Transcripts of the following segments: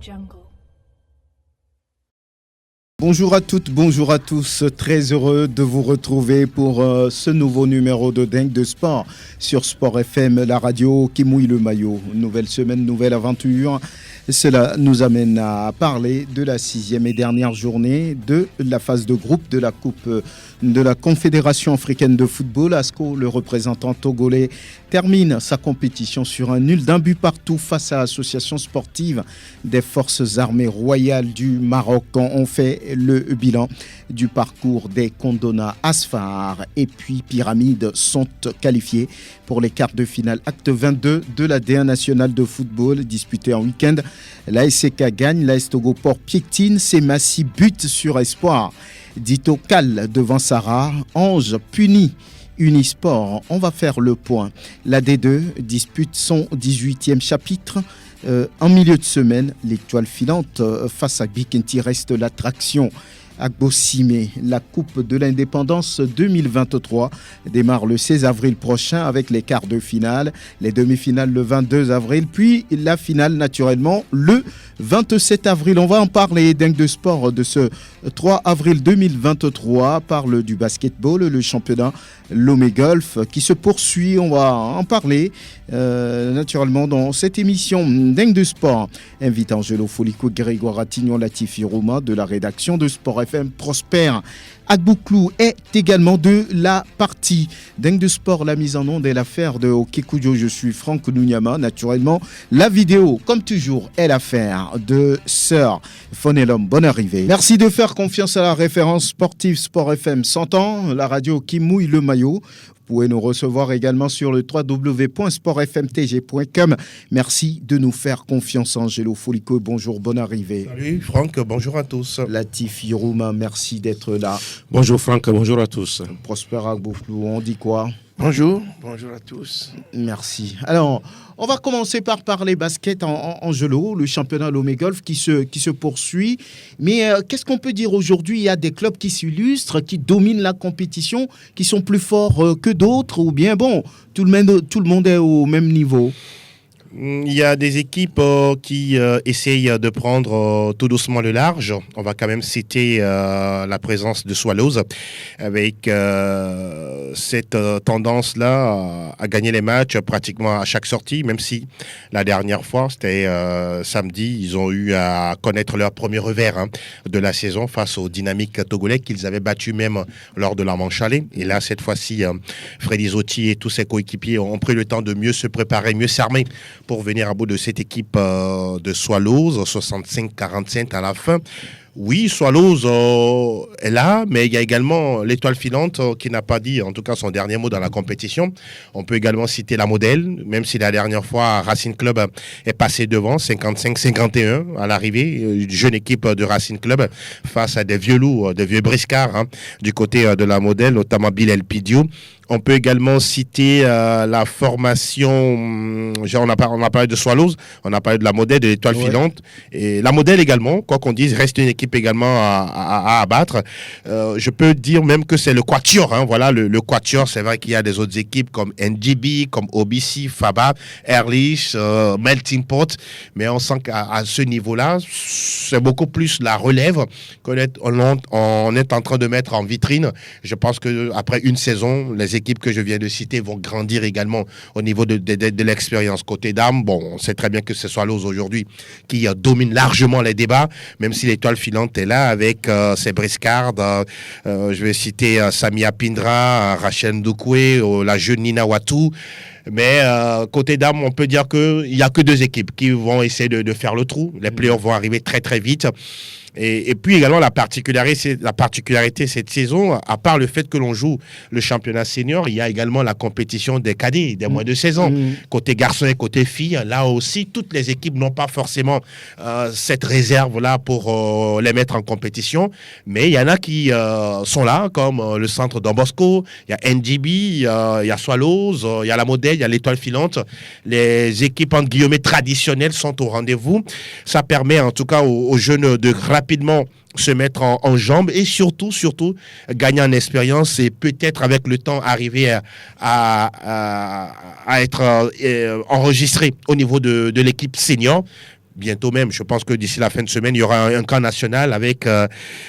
Jungle. Bonjour à toutes, bonjour à tous. Très heureux de vous retrouver pour ce nouveau numéro de Dingue de Sport sur Sport FM, la radio qui mouille le maillot. Nouvelle semaine, nouvelle aventure. Cela nous amène à parler de la 6e et dernière journée de la phase de groupe de la Coupe de la Confédération africaine de football. ASCO, le représentant togolais, termine sa compétition sur un nul d'un but partout face à l'Association sportive des forces armées royales du Maroc. On fait le bilan du parcours des Kondona Asfar et puis Pyramides sont qualifiés pour les quarts de finale acte 22 de la D1 nationale de football disputé en week-end. L'ASK gagne, l'AS Togo Port piétine, Semassi bute sur espoir. Dito Cal devant Sarah, Ange puni Unisport. On va faire le point. La D2 dispute son 18e chapitre. En milieu de semaine, l'étoile filante face à Bikenti reste l'attraction. Agbo Simé, la Coupe de l'Indépendance 2023 démarre le 16 avril prochain avec les quarts de finale, les demi-finales le 22 avril, puis la finale naturellement le 27 avril. On va en parler, Dingue de Sport de ce 3 avril 2023, parle du basketball, le championnat Lomé Golf qui se poursuit. On va en parler naturellement dans cette émission Dingue de Sport. Invite Angelo Folico, Grégoire Attignon, Latifi Rouma de la rédaction de Sport FM. Prosper Agbouklou est également de la partie. Dingue de Sport, la mise en onde est l'affaire de Okikujo. Je suis Franck Nounyama. Naturellement, la vidéo, comme toujours, est l'affaire de Sir Fonelom. Bonne arrivée. Merci de faire confiance à la référence sportive Sport FM 100 ans, la radio qui mouille le maillot. Vous pouvez nous recevoir également sur le www.sportfmtg.com. Merci de nous faire confiance, Angelo Folico. Bonjour, bonne arrivée. Salut Franck, bonjour à tous. Latifi Rouma, merci d'être là. Bonjour Franck, bonjour à tous. Prosper Agbouklou, on dit quoi ? Bonjour à tous. Merci. Alors, on va commencer par parler basket en Angelo, le championnat Lomé Golf qui se poursuit. Mais qu'est-ce qu'on peut dire aujourd'hui ? Il y a des clubs qui s'illustrent, qui dominent la compétition, qui sont plus forts que d'autres, ou bien bon, tout le monde est au même niveau ? Il y a des équipes qui essayent de prendre tout doucement le large. On va quand même citer la présence de Swallows avec cette tendance-là à gagner les matchs pratiquement à chaque sortie, même si la dernière fois, c'était samedi, ils ont eu à connaître leur premier revers de la saison face aux Dynamiques togolais qu'ils avaient battu même lors de la manche aller. Et là, cette fois-ci, Freddy Zotti et tous ses coéquipiers ont pris le temps de mieux se préparer, mieux s'armer pour venir à bout de cette équipe de Swallows, 65-45 à la fin. Oui, Swallows est là, mais il y a également l'étoile filante qui n'a pas dit, en tout cas, son dernier mot dans la compétition. On peut également citer la modèle, même si la dernière fois, Racing Club est passé devant, 55-51 à l'arrivée. Jeune équipe de Racing Club face à des vieux loups, des vieux briscards du côté de la modèle, notamment Bill Elpidio. On peut également citer la formation, on a parlé de Swallows, on a parlé de la modèle, de l'étoile filante. Et la modèle également, quoi qu'on dise, reste une équipe également à abattre. Je peux dire même que c'est le quatuor. Voilà, le quatuor, c'est vrai qu'il y a des autres équipes comme NGB, comme OBC, Faba, Ehrlich, Melting Pot. Mais on sent qu'à ce niveau-là, c'est beaucoup plus la relève qu'on est en train de mettre en vitrine. Je pense qu'après une saison, les équipes que je viens de citer vont grandir également au niveau de l'expérience. Côté dames, bon, on sait très bien que ce soit Swallows aujourd'hui qui domine largement les débats, même si l'étoile filante est là avec ses briscards. Je vais citer Samia Pindra, Rachel Ndoukwé, la jeune Nina Watu. Mais côté dames, on peut dire qu'il n'y a que deux équipes qui vont essayer de faire le trou. Les playoffs vont arriver très très vite. Et puis également la particularité cette saison, à part le fait que l'on joue le championnat senior, il y a également la compétition des cadets, des moins de 16 ans. Côté garçons et côté filles, là aussi, toutes les équipes n'ont pas forcément cette réserve-là pour les mettre en compétition. Mais il y en a qui sont là, comme le centre Don Bosco, il y a NGB, il y a Swallows, il y a la modèle, il y a l'étoile filante. Les équipes en guillemets traditionnelles sont au rendez-vous. Ça permet en tout cas aux jeunes de rapidement se mettre en jambes et surtout gagner en expérience et peut-être avec le temps arriver à être enregistré au niveau de l'équipe senior. bientôt même. Je pense que d'ici la fin de semaine, il y aura un camp national avec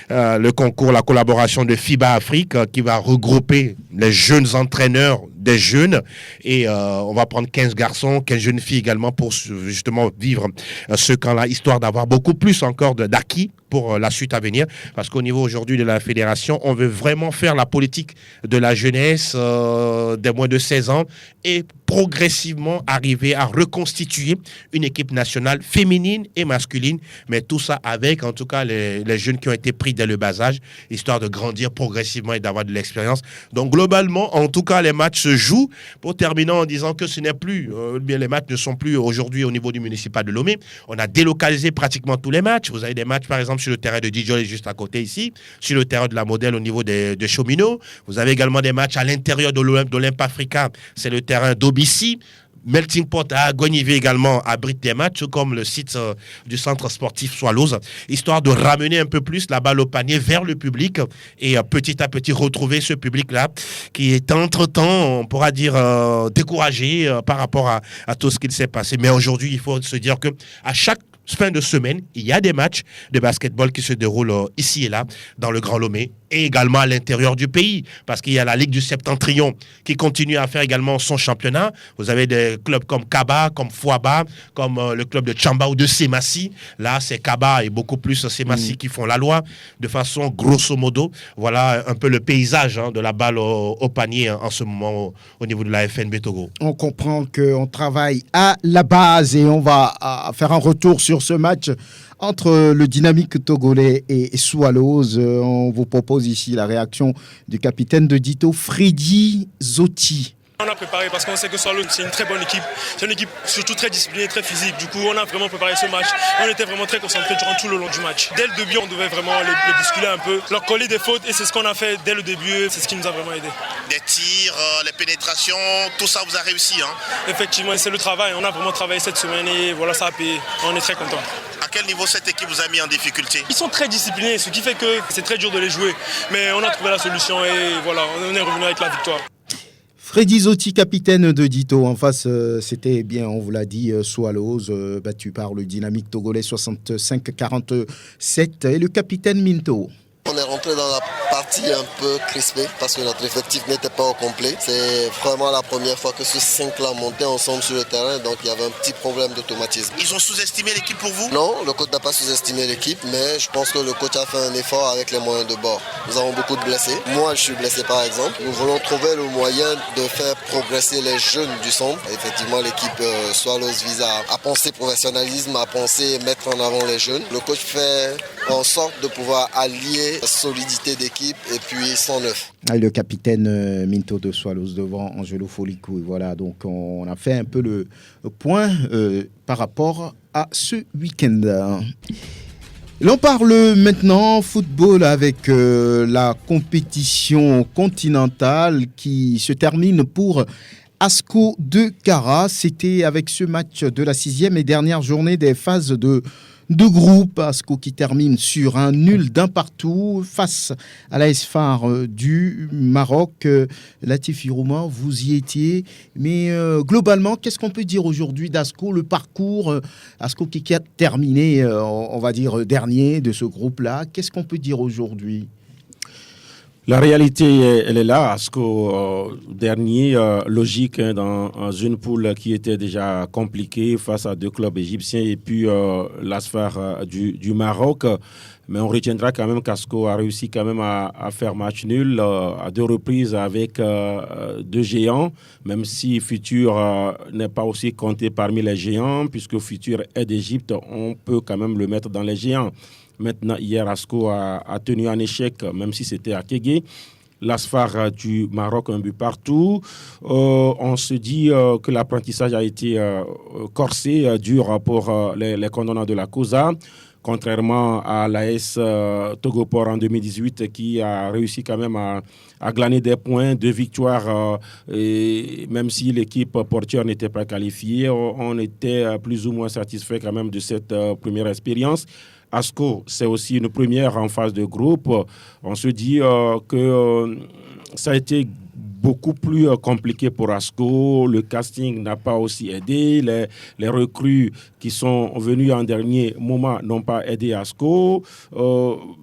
le concours, la collaboration de FIBA Afrique qui va regrouper les jeunes entraîneurs des jeunes et on va prendre 15 garçons, 15 jeunes filles également pour justement vivre ce camp-là, histoire d'avoir beaucoup plus encore d'acquis pour la suite à venir, parce qu'au niveau aujourd'hui de la fédération, on veut vraiment faire la politique de la jeunesse des moins de 16 ans et progressivement arriver à reconstituer une équipe nationale féminine et masculine, mais tout ça avec en tout cas les jeunes qui ont été pris dès le bas âge, histoire de grandir progressivement et d'avoir de l'expérience. Donc globalement, en tout cas, les matchs se jouent, pour terminer en disant que ce n'est plus, bien les matchs ne sont plus aujourd'hui au niveau du municipal de Lomé. On a délocalisé pratiquement tous les matchs. Vous avez des matchs par exemple sur le terrain de Dijol juste à côté ici, sur le terrain de la Modèle au niveau de Chomino. Vous avez également des matchs à l'intérieur de l'Olympe Africa, c'est le terrain d'Obici. Melting Pot à Gonivé également abrite des matchs, comme le site du centre sportif Swallows, histoire de ramener un peu plus la balle au panier vers le public et petit à petit retrouver ce public-là qui est entre-temps, on pourra dire, découragé par rapport à tout ce qui s'est passé. Mais aujourd'hui, il faut se dire que à chaque fin de semaine, il y a des matchs de basketball qui se déroulent ici et là, dans le Grand Lomé, et également à l'intérieur du pays, parce qu'il y a la Ligue du Septentrion qui continue à faire également son championnat. Vous avez des clubs comme Kaba, comme Fouaba, comme le club de Tchamba ou de Semassi. Là, c'est Kaba et beaucoup plus Semassi qui font la loi, de façon grosso modo. Voilà un peu le paysage de la balle au panier en ce moment au niveau de la FNB Togo. On comprend qu'on travaille à la base et on va faire un retour sur ce match entre le Dynamique togolais et Swallows. On vous propose ici la réaction du capitaine de Dito, Freddy Zotti. On a préparé parce qu'on sait que Swallows, c'est une très bonne équipe. C'est une équipe surtout très disciplinée, très physique. Du coup, on a vraiment préparé ce match. On était vraiment très concentrés durant tout le long du match. Dès le début, on devait vraiment les bousculer un peu, leur coller des fautes et c'est ce qu'on a fait dès le début. C'est ce qui nous a vraiment aidé. Des tirs, les pénétrations, tout ça vous a réussi, hein? Effectivement, c'est le travail. On a vraiment travaillé cette semaine et voilà, ça a payé. On est très contents. À quel niveau cette équipe vous a mis en difficulté? Ils sont très disciplinés, ce qui fait que c'est très dur de les jouer. Mais on a trouvé la solution et voilà, on est revenu avec la victoire. Freddy Zotti, capitaine de Dito. En face, c'était bien, on vous l'a dit, Swallows, battu par le Dynamique togolais 65-47. Et le capitaine Minto. On est rentré dans la partie un peu crispée parce que notre effectif n'était pas au complet. C'est vraiment la première fois que ce 5-là montait ensemble sur le terrain, donc il y avait un petit problème d'automatisme. Ils ont sous-estimé l'équipe pour vous? Non, le coach n'a pas sous-estimé l'équipe, mais je pense que le coach a fait un effort avec les moyens de bord. Nous avons beaucoup de blessés. Moi, je suis blessé par exemple. Nous voulons trouver le moyen de faire progresser les jeunes du centre. Effectivement, l'équipe Swallows vise à penser professionnalisme, à penser mettre en avant les jeunes. Le coach fait en sorte de pouvoir allier solidité d'équipe et puis 109. Le capitaine Minto de Swallows devant Angelo Folikou. Voilà, donc on a fait un peu le point par rapport à ce week-end. L'on parle maintenant football avec la compétition continentale qui se termine pour ASCO de Cara. C'était avec ce match de la 6e et dernière journée des phases de groupe. ASCO qui termine sur un nul d'un partout face à l'AS Phare du Maroc. Latif Irouma, vous y étiez. Mais globalement, qu'est-ce qu'on peut dire aujourd'hui d'ASCO? Le parcours, ASCO qui a terminé, on va dire, dernier de ce groupe-là. Qu'est-ce qu'on peut dire aujourd'hui? La réalité, elle est là. ASCO, dernier, logique, dans une poule qui était déjà compliquée face à deux clubs égyptiens et puis l'AS Phare du Maroc. Mais on retiendra quand même qu'ASCO a réussi quand même à faire match nul à deux reprises avec deux géants, même si Futur n'est pas aussi compté parmi les géants, puisque Futur est d'Égypte, on peut quand même le mettre dans les géants. Maintenant, hier, ASCO a tenu un échec, même si c'était à Kégué. L'AS Phare du Maroc, un but partout. On se dit que l'apprentissage a été corsé, dur pour les condamnants de la COSA, contrairement à l'AS Togoport en 2018 qui a réussi quand même à glaner des points, 2 victoires. Et même si l'équipe portière n'était pas qualifiée, on était plus ou moins satisfait quand même de cette première expérience. ASCO, c'est aussi une première en phase de groupe. On se dit que ça a été beaucoup plus compliqué pour ASCO. Le casting n'a pas aussi aidé. Les recrues qui sont venus en dernier moment n'ont pas aidé ASCO.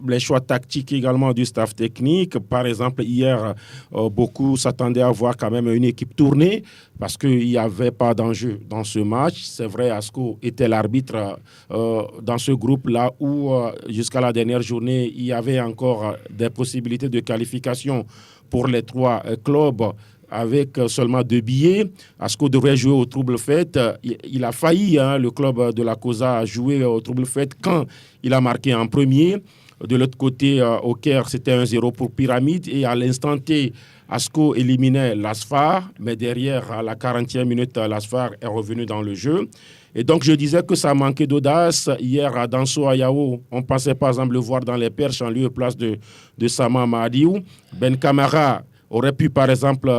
Les choix tactiques également du staff technique. Par exemple, hier, beaucoup s'attendaient à voir quand même une équipe tournée parce qu'il n'y avait pas d'enjeu dans ce match. C'est vrai, ASCO était l'arbitre dans ce groupe-là où, jusqu'à la dernière journée, il y avait encore des possibilités de qualification pour les 3 clubs avec seulement 2 billets. ASCO devrait jouer au Trouble Fête. Il a failli, le club de la COSA, a joué au Trouble Fête quand il a marqué en premier. De l'autre côté, au Caire, c'était 1-0 pour Pyramide. Et à l'instant T, ASCO éliminait l'ASFAR. Mais derrière, à la 40e minute, l'ASFAR est revenu dans le jeu. Et donc, je disais que ça manquait d'audace. Hier, à Danso Ayao, on pensait par exemple le voir dans les perches en lieu et place de Sama Mahdiou. Ben Camara aurait pu, par exemple,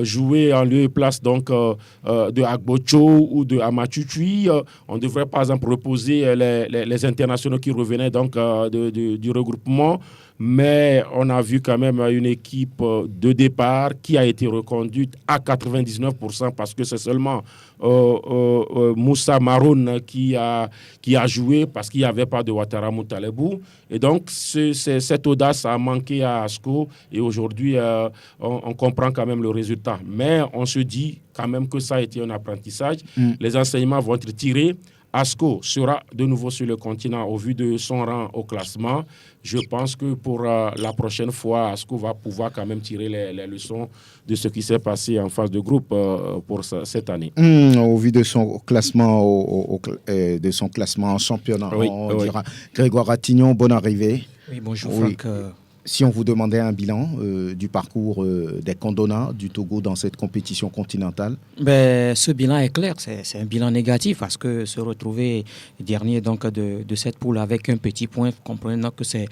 jouer en lieu et place donc, de Agbocho ou de Amachuchui. On devrait, par exemple, reposer les internationaux qui revenaient donc, du regroupement. Mais on a vu quand même une équipe de départ qui a été reconduite à 99% parce que c'est seulement Moussa Maroun qui a joué parce qu'il n'y avait pas de Ouattara Moutalebou. Et donc, cette audace a manqué à ASCO et aujourd'hui, on comprend quand même le résultat. Mais on se dit quand même que ça a été un apprentissage. Les enseignements vont être tirés. ASCO sera de nouveau sur le continent au vu de son rang au classement. Je pense que pour la prochaine fois, ASCO va pouvoir quand même tirer les leçons de ce qui s'est passé en phase de groupe pour cette année. Au vu de son classement, de son classement en championnat, oui, on dira. Grégoire Ratignon, bonne arrivée. Oui, bonjour Franck. Si on vous demandait un bilan du parcours des Condona du Togo dans cette compétition continentale? Ce bilan est clair, c'est un bilan négatif parce que se retrouver dernier donc, de cette poule avec un petit point, comprenant que c'est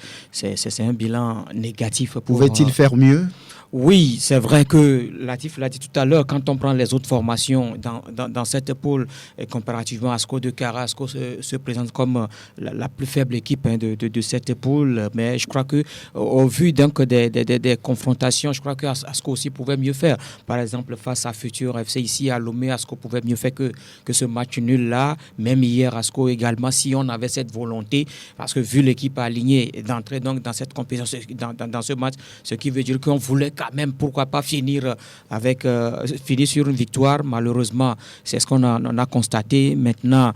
un bilan négatif. Pouvait-il faire mieux? Oui, c'est vrai que Latif l'a dit tout à l'heure, quand on prend les autres formations dans cette poule, et comparativement à ASCO de Kara, ASCO se présente comme la plus faible équipe de cette poule. Mais je crois qu'au vu donc des confrontations, je crois que ASCO aussi pouvait mieux faire. Par exemple, face à Futur FC ici à Lomé, ASCO pouvait mieux faire que ce match nul-là. Même hier, ASCO également, si on avait cette volonté, parce que vu l'équipe alignée d'entrer donc dans cette compétition, dans ce match, ce qui veut dire qu'on voulait quand même, pourquoi pas finir sur une victoire. Malheureusement, c'est ce qu'on a constaté. Maintenant,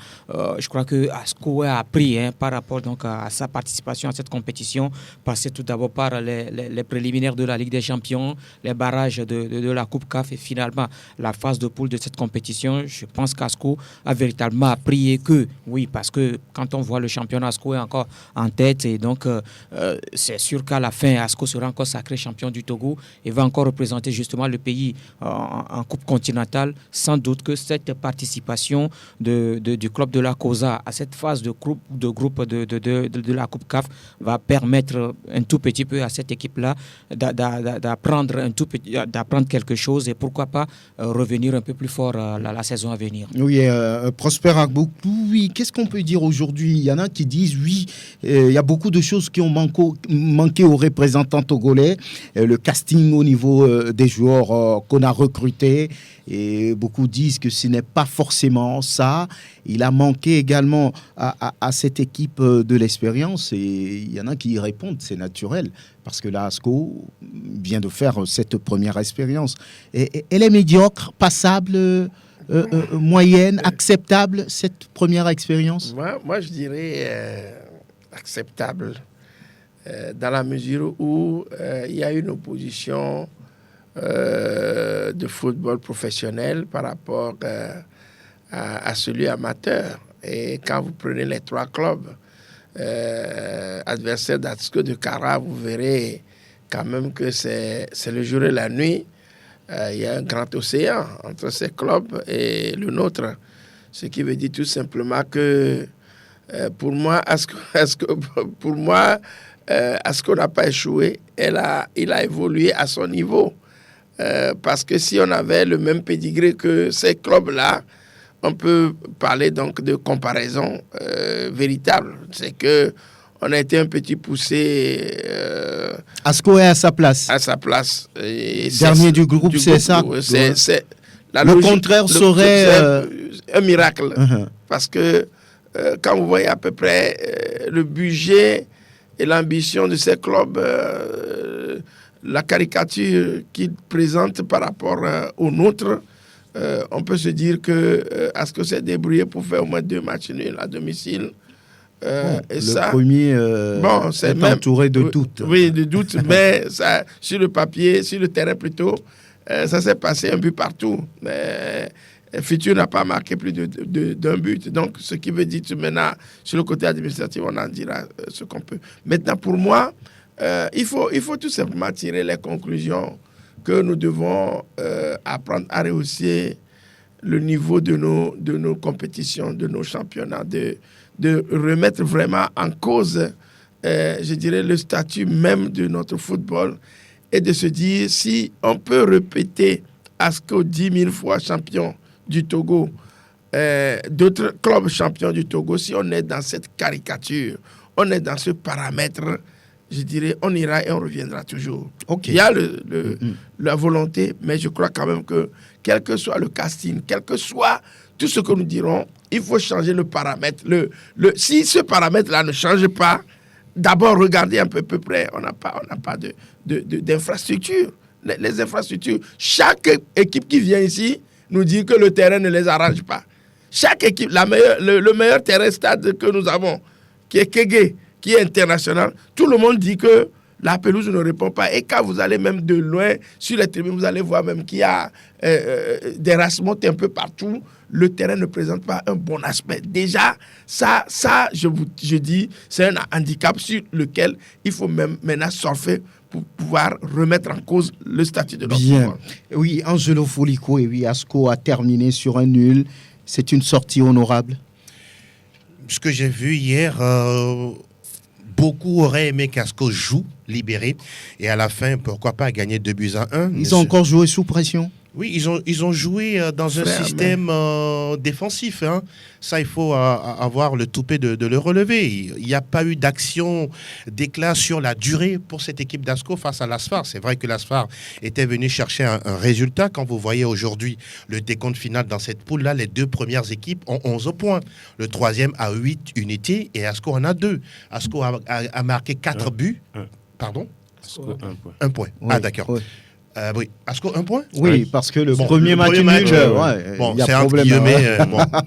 je crois que ASCO a appris par rapport donc, à sa participation à cette compétition, passer tout d'abord par les préliminaires de la Ligue des Champions, les barrages de la Coupe CAF et finalement la phase de poule de cette compétition. Je pense qu'ASCO a véritablement appris que, oui, parce que quand on voit le championnat, ASCO est encore en tête et donc c'est sûr qu'à la fin, ASCO sera encore sacré champion du Togo et va encore représenter justement le pays en Coupe continentale. Sans doute que cette participation du club de la COSA à cette phase de groupe de la Coupe CAF va permettre un tout petit peu à cette équipe-là d'apprendre quelque chose et pourquoi pas revenir un peu plus fort la saison à venir. Oui, Prosper Agboukou, oui, qu'est-ce qu'on peut dire aujourd'hui? Il y en a qui disent oui, il y a beaucoup de choses qui ont manqué aux représentants togolais, le casting au niveau des joueurs qu'on a recrutés, et beaucoup disent que ce n'est pas forcément ça. Il a manqué également à cette équipe de l'expérience et il y en a qui y répondent, c'est naturel, parce que là, ASCO vient de faire cette première expérience. Et elle est médiocre, passable, moyenne, acceptable, cette première expérience? Moi je dirais acceptable, dans la mesure où il y a une opposition de football professionnel par rapport à celui amateur. Et quand vous prenez les 3 clubs adversaires d'ASCO de Kara, vous verrez quand même que c'est le jour et la nuit. Il y a un grand océan entre ces clubs et le nôtre. Ce qui veut dire tout simplement que pour moi, ASCO n'a pas échoué. Il a évolué à son niveau. Parce que si on avait le même pédigré que ces clubs-là, on peut parler donc de comparaison véritable. C'est que on a été un petit poussé. Asco est à sa place. À sa place. Et Dernier du groupe, c'est ça. C'est le logique, contraire serait un miracle. Parce que quand vous voyez à peu près le budget et l'ambition de ces clubs, la caricature qu'ils présentent par rapport aux nôtres, on peut se dire que Asco s'est débrouillé pour faire au moins 2 matchs nuls à domicile. Et le premier c'est même entouré de doutes. Oui, de doutes, mais ça, sur le papier, sur le terrain plutôt, ça s'est passé un but partout. Mais Futur n'a pas marqué plus d'un but. Donc, ce qui veut dire que maintenant, sur le côté administratif, on en dira ce qu'on peut. Maintenant, pour moi, il faut tout simplement tirer les conclusions que nous devons apprendre à rehausser le niveau de nos compétitions, de nos championnats, de remettre vraiment en cause, je dirais, le statut même de notre football et de se dire si on peut répéter Asco 10 000 fois champion du Togo, d'autres clubs champions du Togo, si on est dans cette caricature, on est dans ce paramètre, je dirais, on ira et on reviendra toujours. Okay. Il y a la volonté, mais je crois quand même que quel que soit le casting, quel que soit tout ce que nous dirons, il faut changer le paramètre. Si ce paramètre-là ne change pas, d'abord regardez un peu près, on n'a pas d'infrastructure. Les infrastructures, chaque équipe qui vient ici nous dit que le terrain ne les arrange pas. Chaque équipe, le meilleur terrain stade que nous avons, qui est Kégué, qui est international, tout le monde dit que la pelouse ne répond pas. Et quand vous allez même de loin sur les tribunes, vous allez voir même qu'il y a des races-mottes un peu partout. Le terrain ne présente pas un bon aspect. Déjà, ça je dis, c'est un handicap sur lequel il faut même maintenant surfer pour pouvoir remettre en cause le statut de notre football. Oui, Angelo Folico et oui, Asco a terminé sur un nul. C'est une sortie honorable. Ce que j'ai vu hier, beaucoup auraient aimé qu'Asco joue libéré et à la fin, pourquoi pas gagner 2-1. Ils ont encore joué sous pression. Oui, ils ont joué dans un système défensif. Hein. Ça, il faut avoir le toupet de le relever. Il n'y a pas eu d'action d'éclat sur la durée pour cette équipe d'Asco face à l'Asfar. C'est vrai que l'Asfar était venu chercher un résultat. Quand vous voyez aujourd'hui le décompte final dans cette poule-là, les 2 premières équipes ont 11 points. Le troisième a 8 unités et Asco en a 2. Asco a marqué 4 buts. Pardon ? Asco, 1 point. 1 point. Oui, ah, d'accord. Oui. Oui, Asco, 1 point ? Oui, parce que le premier match nul, y a problème.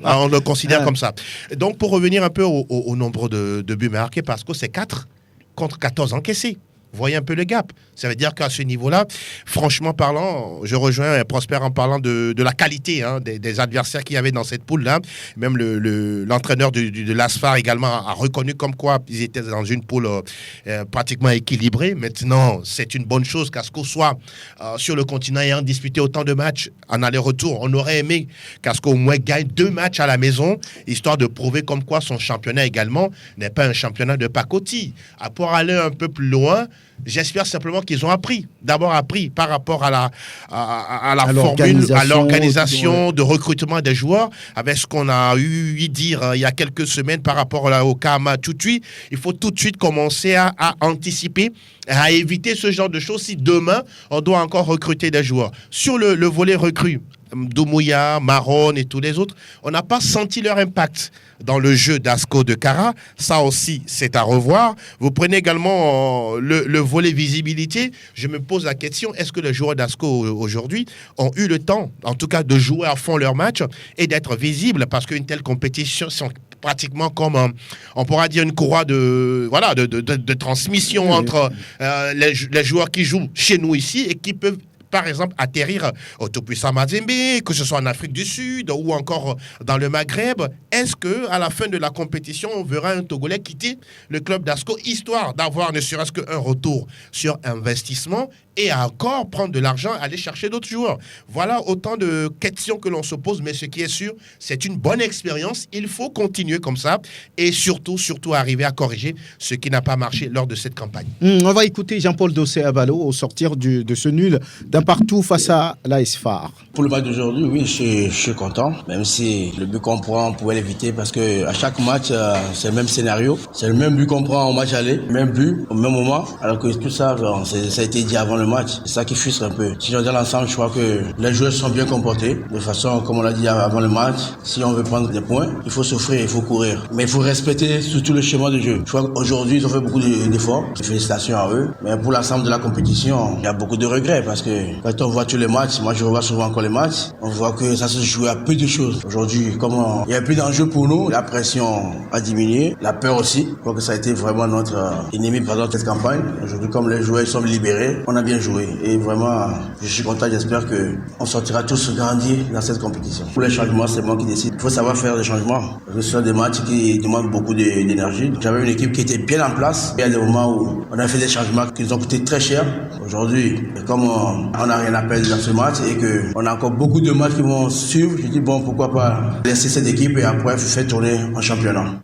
On le considère comme ça. Donc, pour revenir un peu au nombre de buts marqués, parce que c'est 4 contre 14 encaissés. Vous voyez un peu le gap. Ça veut dire qu'à ce niveau-là, franchement parlant, je rejoins Prosper en parlant de la qualité des adversaires qu'il y avait dans cette poule-là. Même l'entraîneur de l'Asfar également a reconnu comme quoi ils étaient dans une poule pratiquement équilibrée. Maintenant, c'est une bonne chose qu'Asco soit sur le continent ayant disputé autant de matchs en aller-retour. On aurait aimé qu'Asco au moins gagne 2 matchs à la maison, histoire de prouver comme quoi son championnat également n'est pas un championnat de pacotille. Pour aller un peu plus loin, j'espère simplement qu'ils ont appris. D'abord appris par rapport à la formule, à l'organisation de recrutement des joueurs, avec ce qu'on a eu dire il y a quelques semaines par rapport au Kama Tutui. Il faut tout de suite commencer à anticiper, à éviter ce genre de choses si demain on doit encore recruter des joueurs. Sur le volet recrue, Doumbouya, Maron et tous les autres, on n'a pas senti leur impact dans le jeu d'Asco de Kara. Ça aussi, c'est à revoir. Vous prenez également le volet visibilité. Je me pose la question, est-ce que les joueurs d'Asco aujourd'hui ont eu le temps, en tout cas, de jouer à fond leur match et d'être visibles, parce qu'une telle compétition sont pratiquement comme, on pourra dire, une courroie de transmission entre les joueurs qui jouent chez nous ici et qui peuvent par exemple, atterrir au Tout-Puissant Mazembe, que ce soit en Afrique du Sud ou encore dans le Maghreb. Est-ce qu'à la fin de la compétition, on verra un Togolais quitter le club d'Asco, histoire d'avoir ne serait-ce qu'un retour sur investissement et à encore prendre de l'argent, aller chercher d'autres joueurs? Voilà autant de questions que l'on se pose, mais ce qui est sûr, c'est une bonne expérience. Il faut continuer comme ça et surtout arriver à corriger ce qui n'a pas marché lors de cette campagne. On va écouter Jean-Paul Dossé-Abalo au sortir de ce nul. D'abord, partout face à l'AS FAR. Pour le match d'aujourd'hui, oui, je suis content. Même si le but qu'on prend, on pouvait l'éviter parce que à chaque match, c'est le même scénario. C'est le même but qu'on prend au match aller, même but, au même moment. Alors que tout ça, ça a été dit avant le match. C'est ça qui frustre un peu. Si je regarde l'ensemble, je crois que les joueurs sont bien comportés. De façon, comme on l'a dit avant le match, si on veut prendre des points, il faut souffrir, il faut courir. Mais il faut respecter surtout le schéma de jeu. Je crois qu'aujourd'hui, ils ont fait beaucoup d'efforts. Félicitations à eux. Mais pour l'ensemble de la compétition, il y a beaucoup de regrets parce que quand on voit tous les matchs, moi je revois souvent encore les matchs, on voit que ça se joue à peu de choses. Aujourd'hui, comme il y a plus d'enjeux pour nous, la pression a diminué, la peur aussi. Je crois que ça a été vraiment notre ennemi pendant cette campagne. Aujourd'hui, comme les joueurs sont libérés, on a bien joué. Et vraiment, je suis content, j'espère qu'on sortira tous grandis dans cette compétition. Pour les changements, c'est moi qui décide. Il faut savoir faire des changements. Ce sont des matchs qui demandent beaucoup d'énergie. J'avais une équipe qui était bien en place. Il y a des moments où on a fait des changements qui nous ont coûté très cher. Aujourd'hui, comme on n'a rien à perdre dans ce match et qu'on a encore beaucoup de matchs qui vont suivre, je dis bon, pourquoi pas laisser cette équipe et après faire tourner en championnat.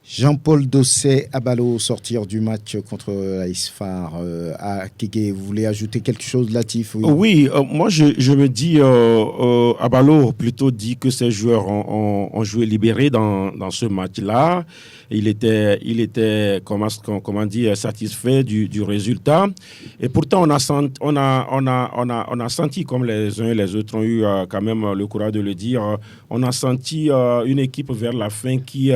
Jean-Paul Dosset, Abalo, sortir du match contre l'AS FAR à Kégué. Vous voulez ajouter quelque chose, Latif? Oui, moi je me dis, Abalo plutôt dit que ces joueurs ont joué libérés dans ce match-là. Il était comment dire, satisfait du résultat. Et pourtant, on a senti, comme les uns et les autres ont eu quand même le courage de le dire, on a senti une équipe vers la fin qui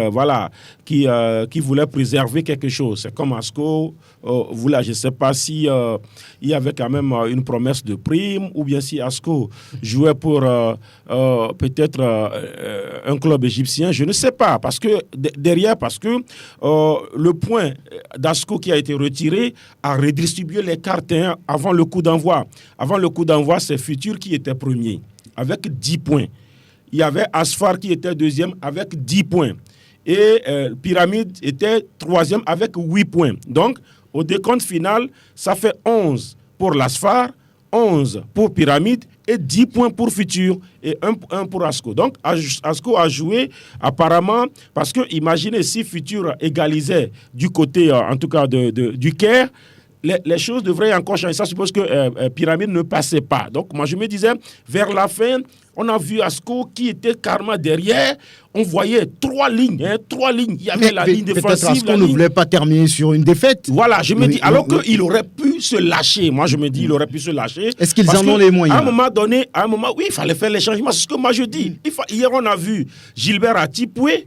voulait préserver quelque chose. C'est comme Asco, je ne sais pas si il y avait quand même une promesse de prime ou bien si Asco jouait pour peut-être un club égyptien, je ne sais pas. Parce que le point d'Asco qui a été retiré a redistribué les cartes avant le coup d'envoi. Avant le coup d'envoi, c'est Futur qui était premier avec 10 points. Il y avait Asfar qui était deuxième avec 10 points. Et Pyramide était troisième avec 8 points. Donc, au décompte final, ça fait 11 pour l'Asfar, 11 pour Pyramide et 10 points pour Futur et 1 pour Asco. Donc, Asco a joué apparemment parce que, imaginez si Futur égalisait du côté, en tout cas, du Caire, les choses devraient encore changer. Ça suppose que Pyramide ne passait pas. Donc, moi, je me disais, vers la fin, on a vu Asco qui était carrément derrière. On voyait 3 lignes. Il y avait la ligne défensive. Peut-être Asco ne voulait pas terminer sur une défaite. Voilà, je me dis, alors qu'il aurait pu se lâcher. Moi, je me dis, il aurait pu se lâcher. Est-ce qu'ils en ont les moyens? À un moment, oui, il fallait faire les changements. C'est ce que moi, je dis. Hier, on a vu Gilbert Atipoué.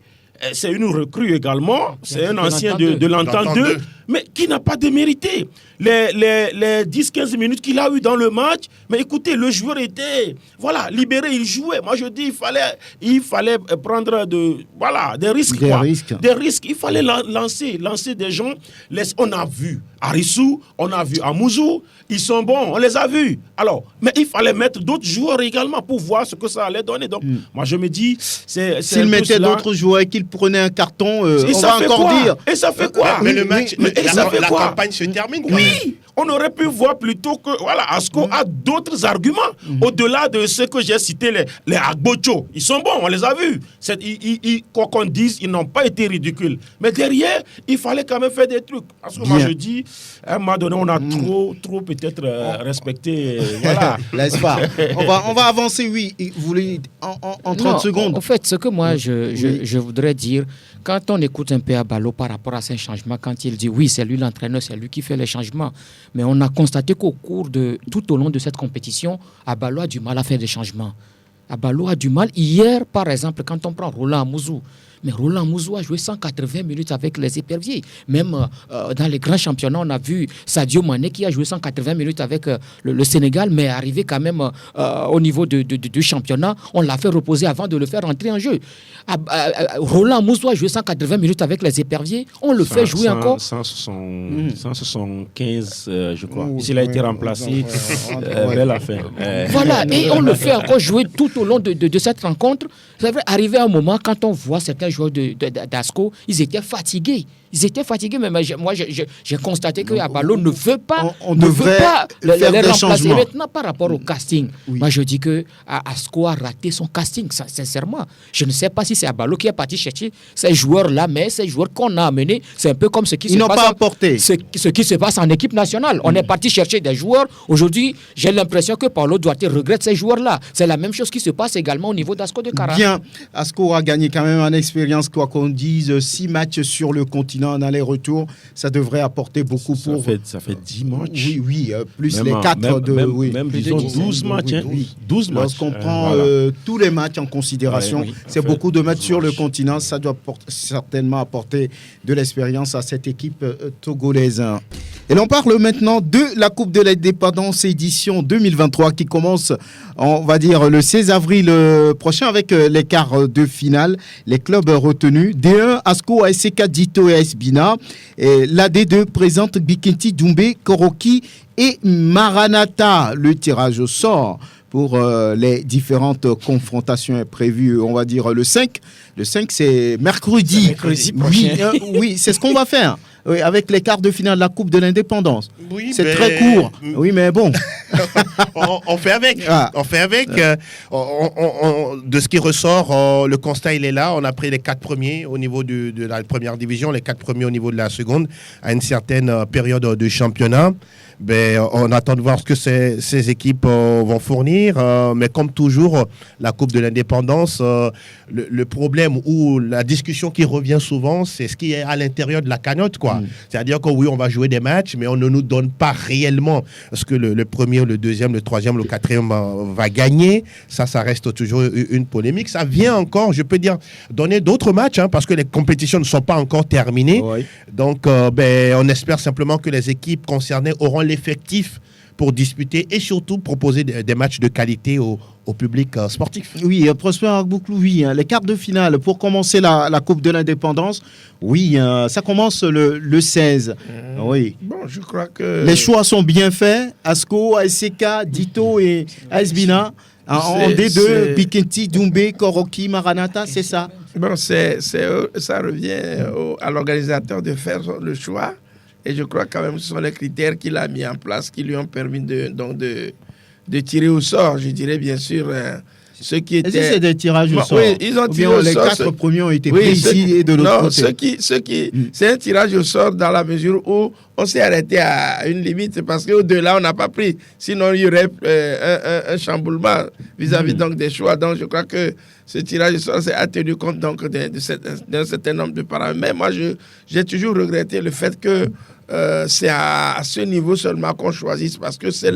C'est une recrue également. C'est un ancien de l'Entente 2. Mais qui n'a pas démérité. Les 10-15 minutes qu'il a eu dans le match, mais écoutez, le joueur était libéré, il jouait. Moi, je dis, il fallait prendre des risques. Des risques. Il fallait lancer des gens. On a vu Arissou, on a vu Amouzou, ils sont bons, on les a vus. Alors, mais il fallait mettre d'autres joueurs également pour voir ce que ça allait donner. Donc, moi, je me dis, s'il mettait d'autres joueurs et qu'il prenait un carton, on va encore dire. Et ça fait quoi? Mais le match, la quoi? campagne se termine. Oui, on aurait pu voir plutôt que Asco a d'autres arguments au-delà de ce que j'ai cité, les Agbocho. Ils sont bons, on les a vus. Quoi qu'on dise, ils n'ont pas été ridicules. Mais derrière, il fallait quand même faire des trucs. Parce que moi, je dis, à un moment donné, on a trop peut-être respecté. Voilà. Laisse pas. On va avancer, oui. Vous voulez en 30 secondes. En fait, ce que moi, je voudrais dire, quand on écoute un peu Abalo par rapport à ces changements, quand il dit oui, c'est lui l'entraîneur, c'est lui qui fait les changements. Mais on a constaté tout au long de cette compétition, Abalo a du mal à faire des changements. Abalo a du mal. Hier, par exemple, quand on prend Roland Amouzou, mais Roland Amouzou a joué 180 minutes avec les Éperviers. Même dans les grands championnats, on a vu Sadio Mané qui a joué 180 minutes avec le Sénégal, mais arrivé quand même au niveau du championnat, on l'a fait reposer avant de le faire entrer en jeu. Roland Amouzou a joué 180 minutes avec les Éperviers, on le fait jouer encore. 175, je crois. Il a été remplacé vers la fin. Voilà, et on le fait encore jouer tout au long de cette rencontre. C'est vrai, arrivé à un moment, quand on voit certains joueurs d'Asco, ils étaient fatigués. Ils étaient fatigués, mais moi, j'ai constaté que Abalo ne veut pas, on ne veut pas faire les des remplacer. changements. Maintenant, par rapport au casting, Oui. moi, je dis que Asco a raté son casting, sincèrement. Je ne sais pas si c'est Abalo qui est parti chercher ces joueurs-là, mais ces joueurs qu'on a amenés, c'est un peu comme ce qui Ils se n'ont passe. pas apporté. Ce qui se passe en équipe nationale. On est parti chercher des joueurs. Aujourd'hui, j'ai l'impression que Paulo Duarte regrette ces joueurs-là. C'est la même chose qui se passe également au niveau d'Asco de Cara. Bien, Asco a gagné quand même en expérience, quoi qu'on dise, 6 matchs sur le continent en aller-retour. Ça devrait apporter beaucoup Ça pour... fait 10 matchs. Oui, plus Même les en- 4 même- de... même- oui. même, Plus de disons, 10, 12 matchs. oui, hein. oui. 12 matchs. Lorsqu'on prend Voilà. tous les matchs en considération, Ouais, oui. c'est beaucoup de matchs sur le continent. Ça doit certainement apporter de l'expérience à cette équipe togolaise. Et l'on parle maintenant de la Coupe de l'Indépendance édition 2023 qui commence, on va dire, le 16 avril prochain avec les quarts de finale. Les clubs retenus, D1, Asco, ASK, Dito et AS Bina. Et la D2 présente Bikenti, Doumbé, Koroki et Maranatha. Le tirage au sort pour les différentes confrontations est prévu, on va dire, le 5. Le 5, c'est mercredi. Mercredi Oui, prochain. oui, c'est ce qu'on va faire. Oui, avec les quarts de finale de la Coupe de l'Indépendance. Oui, C'est mais- très court. Oui, mais bon. on fait avec. Ah. On fait avec. De ce qui ressort, le constat, il est là. On a pris les 4 premiers au niveau de la première division, les 4 premiers au niveau de la seconde, à une certaine période de championnat. Ben, on attend de voir ce que ces équipes vont fournir. Mais comme toujours, la Coupe de l'Indépendance, le problème ou la discussion qui revient souvent, c'est ce qui est à l'intérieur de la cagnotte, quoi. C'est-à-dire que oui, on va jouer des matchs, mais on ne nous donne pas réellement ce que le premier, le deuxième, le troisième, le quatrième va gagner. Ça reste toujours une polémique. Ça vient encore, je peux dire, donner d'autres matchs, hein, parce que les compétitions ne sont pas encore terminées. Oui. Donc, ben, on espère simplement que les équipes concernées auront l'effectif pour disputer et surtout proposer des matchs de qualité au public sportif. Oui, Prosper Agbouklou, oui. Les quarts de finale pour commencer la Coupe de l'Indépendance. Oui, ça commence le 16. Oui. Bon, je crois que... Les choix sont bien faits. Asco, ASK, Dito et AS Bina. En D2, Bikenti, Doumbé, Koroki, Maranatha, c'est ça. Bon, ça revient à l'organisateur de faire le choix. Et je crois quand même que ce sont les critères qu'il a mis en place qui lui ont permis de tirer au sort. Je dirais bien sûr ceux qui étaient... Est-ce que c'est des tirages au sort? Oui, ils ont tiré au les sort. 4 premiers ont été Oui, pris ici et de l'autre côté. C'est un tirage au sort dans la mesure où on s'est arrêté à une limite parce qu'au-delà, on n'a pas pris. Sinon, il y aurait un chamboulement vis-à-vis donc des choix. Donc, je crois que ce tirage au sort a tenu compte donc d'un certain nombre de paramètres. Mais moi, j'ai toujours regretté le fait que c'est à ce niveau seulement qu'on choisisse parce que c'est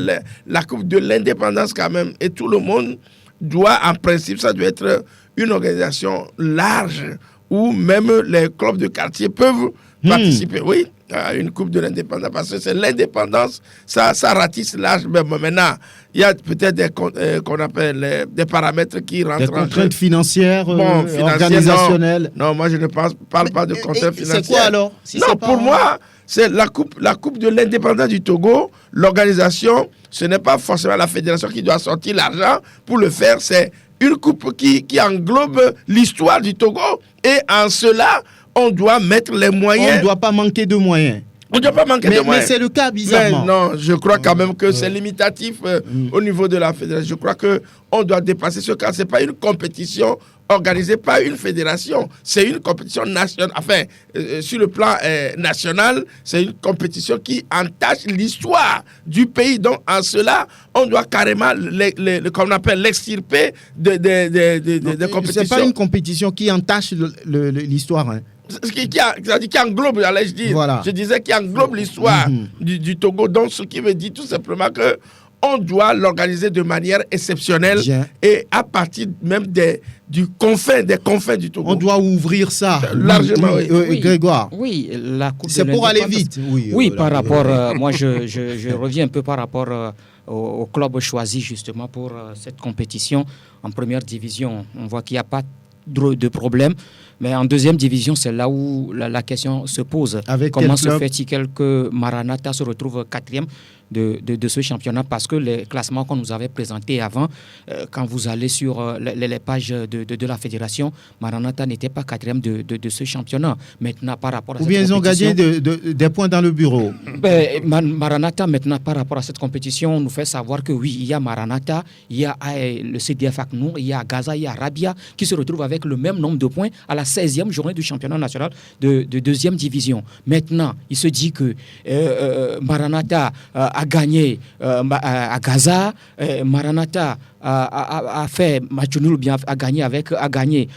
la Coupe de l'Indépendance quand même. Et tout le monde doit, en principe, ça doit être une organisation large où même les clubs de quartier peuvent participer. Oui, à une Coupe de l'Indépendance parce que c'est l'indépendance, ça ratisse large. Mais maintenant, il y a peut-être qu'on appelle des paramètres qui rentrent Des en jeu. contraintes financières, Financières, organisationnelles. Non, moi je ne parle pas de contraintes financières. C'est quoi alors? Si Non, c'est pas- pour moi, c'est la coupe de l'indépendance du Togo. L'organisation, ce n'est pas forcément la fédération qui doit sortir l'argent pour le faire. C'est une coupe qui englobe l'histoire du Togo. Et en cela, on doit mettre les moyens. On ne doit pas manquer de moyens. On ne doit pas manquer de Mais moyens. c'est le cas, bizarrement. Mais non, je crois quand même que c'est limitatif au niveau de la fédération. Je crois qu'on doit dépasser ce cas. Ce n'est pas une compétition organisée par une fédération. C'est une compétition nationale. Enfin, sur le plan national, c'est une compétition qui entache l'histoire du pays. Donc, en cela, on doit carrément, comme on appelle, l'extirper des compétitions. C'est pas une compétition qui entache l'histoire. Hein. Qui englobe, allais-je dire. Voilà. Je disais qui englobe l'histoire du Togo. Donc, ce qui veut dire tout simplement que on doit l'organiser de manière exceptionnelle. Bien. Et à partir même des confins du Togo. On doit ouvrir ça. Largement, oui. Grégoire. Oui, la Coupe de C'est pour aller l'Indépendance. vite. Oui, par rapport... moi, je reviens un peu par rapport au club choisi justement pour cette compétition. En première division, on voit qu'il n'y a pas de problème. Mais en deuxième division, c'est là où la question se pose. Avec Comment quel se club? fait-il que Maranatha se retrouve quatrième? de ce championnat parce que les classements qu'on nous avait présentés avant, quand vous allez sur les pages de la fédération, Maranatha n'était pas quatrième de ce championnat. Maintenant, par rapport à Ou bien ils ont gagné des points dans le bureau. Maranatha, maintenant, par rapport à cette compétition, on nous fait savoir que oui, il y a Maranatha, il y a le CDF ACNOUR, il y a Gaza, il y a Rabia qui se retrouvent avec le même nombre de points à la 16e journée du championnat national de deuxième division. Maintenant, il se dit que Maranatha a gagné à Gaza, Maranatha a fait match nul ou bien a gagné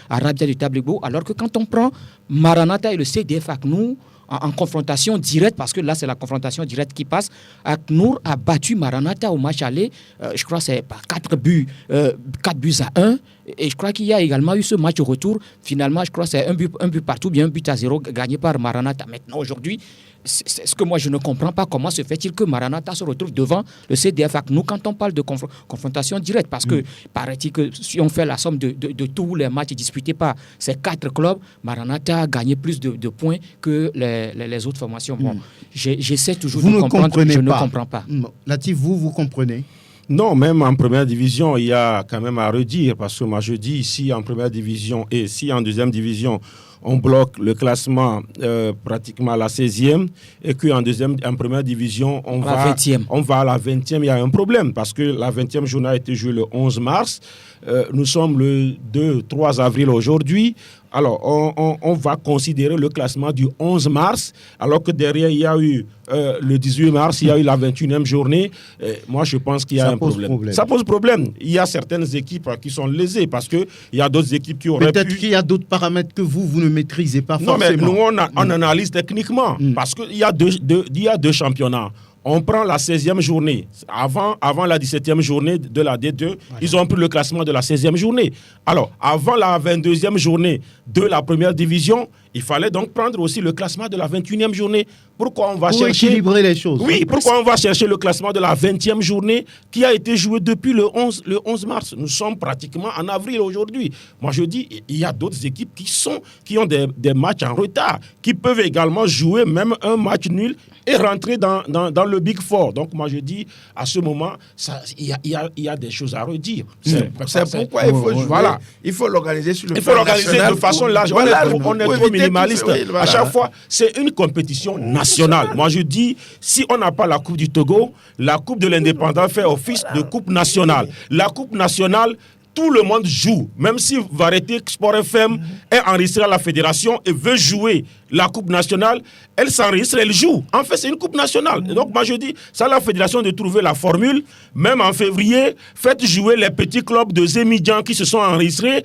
à Rabia du Tabligo, alors que quand on prend Maranatha et le CDF ACNOUR en confrontation directe, parce que là c'est la confrontation directe qui passe, ACNOUR a battu Maranatha au match aller, je crois que c'est par 4 buts à 1, et je crois qu'il y a également eu ce match au retour, finalement je crois que c'est un but partout, bien un but à 0 gagné par Maranatha. Maintenant aujourd'hui, c'est ce que moi je ne comprends pas, comment se fait-il que Maranatha se retrouve devant le CDF ACNOUR quand on parle de confrontation directe, parce que paraît-il que si on fait la somme de tous les matchs disputés par ces 4 clubs, Maranatha a gagné plus de points que les autres formations. Bon, j'essaie toujours de comprendre, je ne comprends pas. Latif, vous comprenez? Non, même en première division, il y a quand même à redire, parce que moi je dis ici en première division et si en deuxième division, on bloque le classement pratiquement à la 16e et qu'en première division, on va à la 20e. Il y a un problème parce que la 20e journée a été jouée le 11 mars. Nous sommes le 2-3 avril aujourd'hui. Alors, on va considérer le classement du 11 mars, alors que derrière, il y a eu le 18 mars, il y a eu la 21e journée. Moi, je pense qu'il y a un problème. Ça pose problème. Il y a certaines équipes qui sont lésées parce qu'il y a d'autres équipes qui auraient Peut-être qu'il y a d'autres paramètres que vous ne maîtrisez pas forcément. Non, mais nous, on analyse techniquement parce qu'il y a deux championnats. On prend la 16e journée. Avant la 17e journée de la D2, ils ont pris le classement de la 16e journée. Alors, avant la 22e journée de la première division, il fallait donc prendre aussi le classement de la 21e journée. Pourquoi on va chercher... équilibrer les choses. Oui, pourquoi on va chercher le classement de la 20e journée qui a été joué depuis le 11 mars. Nous sommes pratiquement en avril aujourd'hui. Moi, je dis, il y a d'autres équipes qui ont des matchs en retard, qui peuvent également jouer même un match nul et rentrer dans le Big Four. Donc, moi, je dis, à ce moment, il y a des choses à redire. C'est pourquoi il faut jouer. Voilà. Il faut l'organiser sur le plan national. Il faut l'organiser de façon large. On est trop minimaliste. À chaque fois, c'est une compétition nationale. Moi, je dis, si on n'a pas la Coupe du Togo, la Coupe de l'Indépendance fait office de Coupe nationale. La Coupe nationale, tout le monde joue. Même si Variété Sport FM est enregistrée à la fédération et veut jouer la Coupe nationale, elle s'enregistre, elle joue. En fait, c'est une Coupe nationale. Donc, moi, je dis, c'est à la fédération de trouver la formule. Même en février, faites jouer les petits clubs de Zémidjan qui se sont enregistrés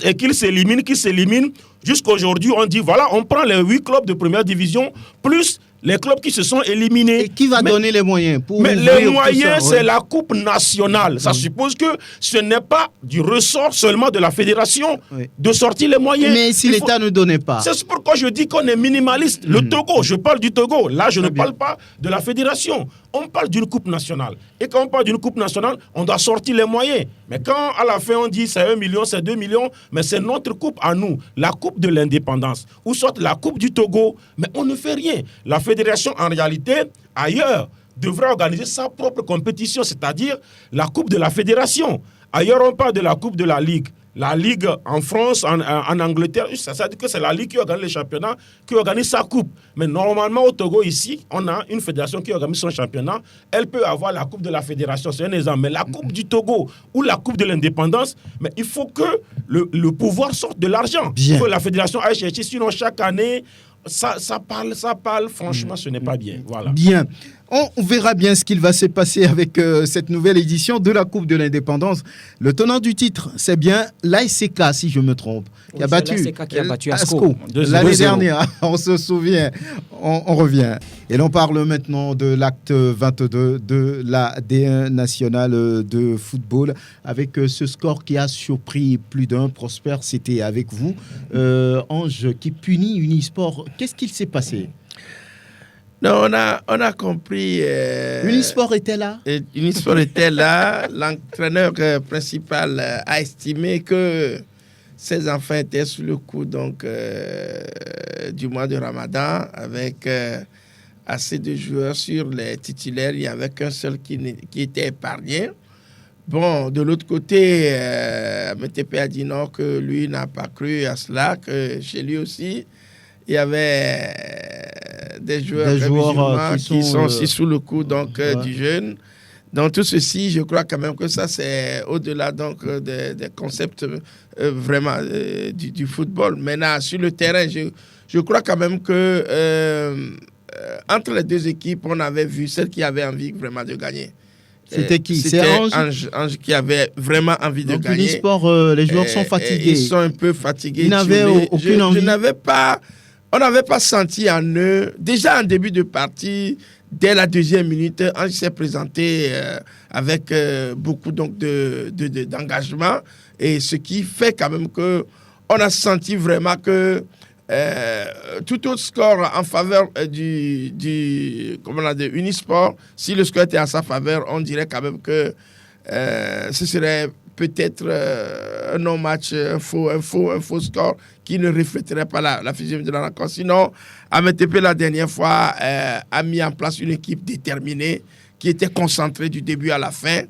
et qu'ils s'éliminent. Jusqu'aujourd'hui, on dit, voilà, on prend les 8 clubs de première division, plus les clubs qui se sont éliminés. Et qui va donner les moyens pour Mais les moyens, c'est la Coupe nationale. Ça suppose que ce n'est pas du ressort seulement de la fédération de sortir les moyens. Mais si l'État ne donnait pas. C'est pourquoi je dis qu'on est minimaliste. Le Togo, je parle du Togo. Là, je ne parle pas de la fédération. On parle d'une Coupe nationale. Et quand on parle d'une Coupe nationale, on doit sortir les moyens. Mais quand à la fin on dit c'est 1 million, c'est 2 millions, mais c'est notre coupe à nous, la Coupe de l'Indépendance, ou soit la Coupe du Togo, mais on ne fait rien. La fédération, en réalité, ailleurs, devrait organiser sa propre compétition, c'est-à-dire la Coupe de la Fédération. Ailleurs, on parle de la Coupe de la Ligue. La Ligue en France, en Angleterre, ça veut dire que c'est la Ligue qui organise les championnats, qui organise sa coupe. Mais normalement, au Togo, ici, on a une fédération qui organise son championnat. Elle peut avoir la Coupe de la Fédération, c'est un exemple. Mais la Coupe du Togo ou la Coupe de l'Indépendance, mais il faut que le pouvoir sorte de l'argent. Il faut que la fédération aille chercher, sinon chaque année, ça parle, franchement, ce n'est pas bien. Voilà. Bien. On verra bien ce qu'il va se passer avec cette nouvelle édition de la Coupe de l'Indépendance. Le tenant du titre, c'est bien l'ASK, si je me trompe, qui a battu ASCO l'année dernière. On se souvient, on revient. Et l'on parle maintenant de l'acte 22 de la D1 nationale de football, avec ce score qui a surpris plus d'un. Prosper, c'était avec vous. Ange, qui punit Unisport. Qu'est-ce qu'il s'est passé ? Non, on a compris. Unisport était là. Unisport était là. L'entraîneur principal a estimé que ses enfants étaient sous le coup du mois de Ramadan avec assez de joueurs sur les titulaires. Il n'y avait qu'un seul qui était épargné. Bon, de l'autre côté, MTP a dit non, que lui n'a pas cru à cela, que chez lui aussi, il y avait des joueurs musulmans qui sont aussi sous le coup donc, du jeune. Donc tout ceci, je crois quand même que ça, c'est au-delà donc, des concepts vraiment du football. Maintenant, sur le terrain, je crois quand même que entre les deux équipes, on avait vu celle qui avait envie vraiment de gagner. C'était qui? C'était Ange qui avait vraiment envie de gagner. Unisport, les joueurs sont fatigués. Ils sont un peu fatigués. Ils n'avaient aucune envie. On n'avait pas senti en eux, déjà en début de partie, dès la deuxième minute, Ange s'est présenté avec beaucoup donc, d'engagement. Et ce qui fait quand même qu'on a senti vraiment que tout autre score en faveur du Unisport, si le score était en sa faveur, on dirait quand même que ce serait peut-être un non-match, un faux score qui ne reflèterait pas la physionomie de la rencontre. Sinon, AMTP, la dernière fois, a mis en place une équipe déterminée qui était concentrée du début à la fin.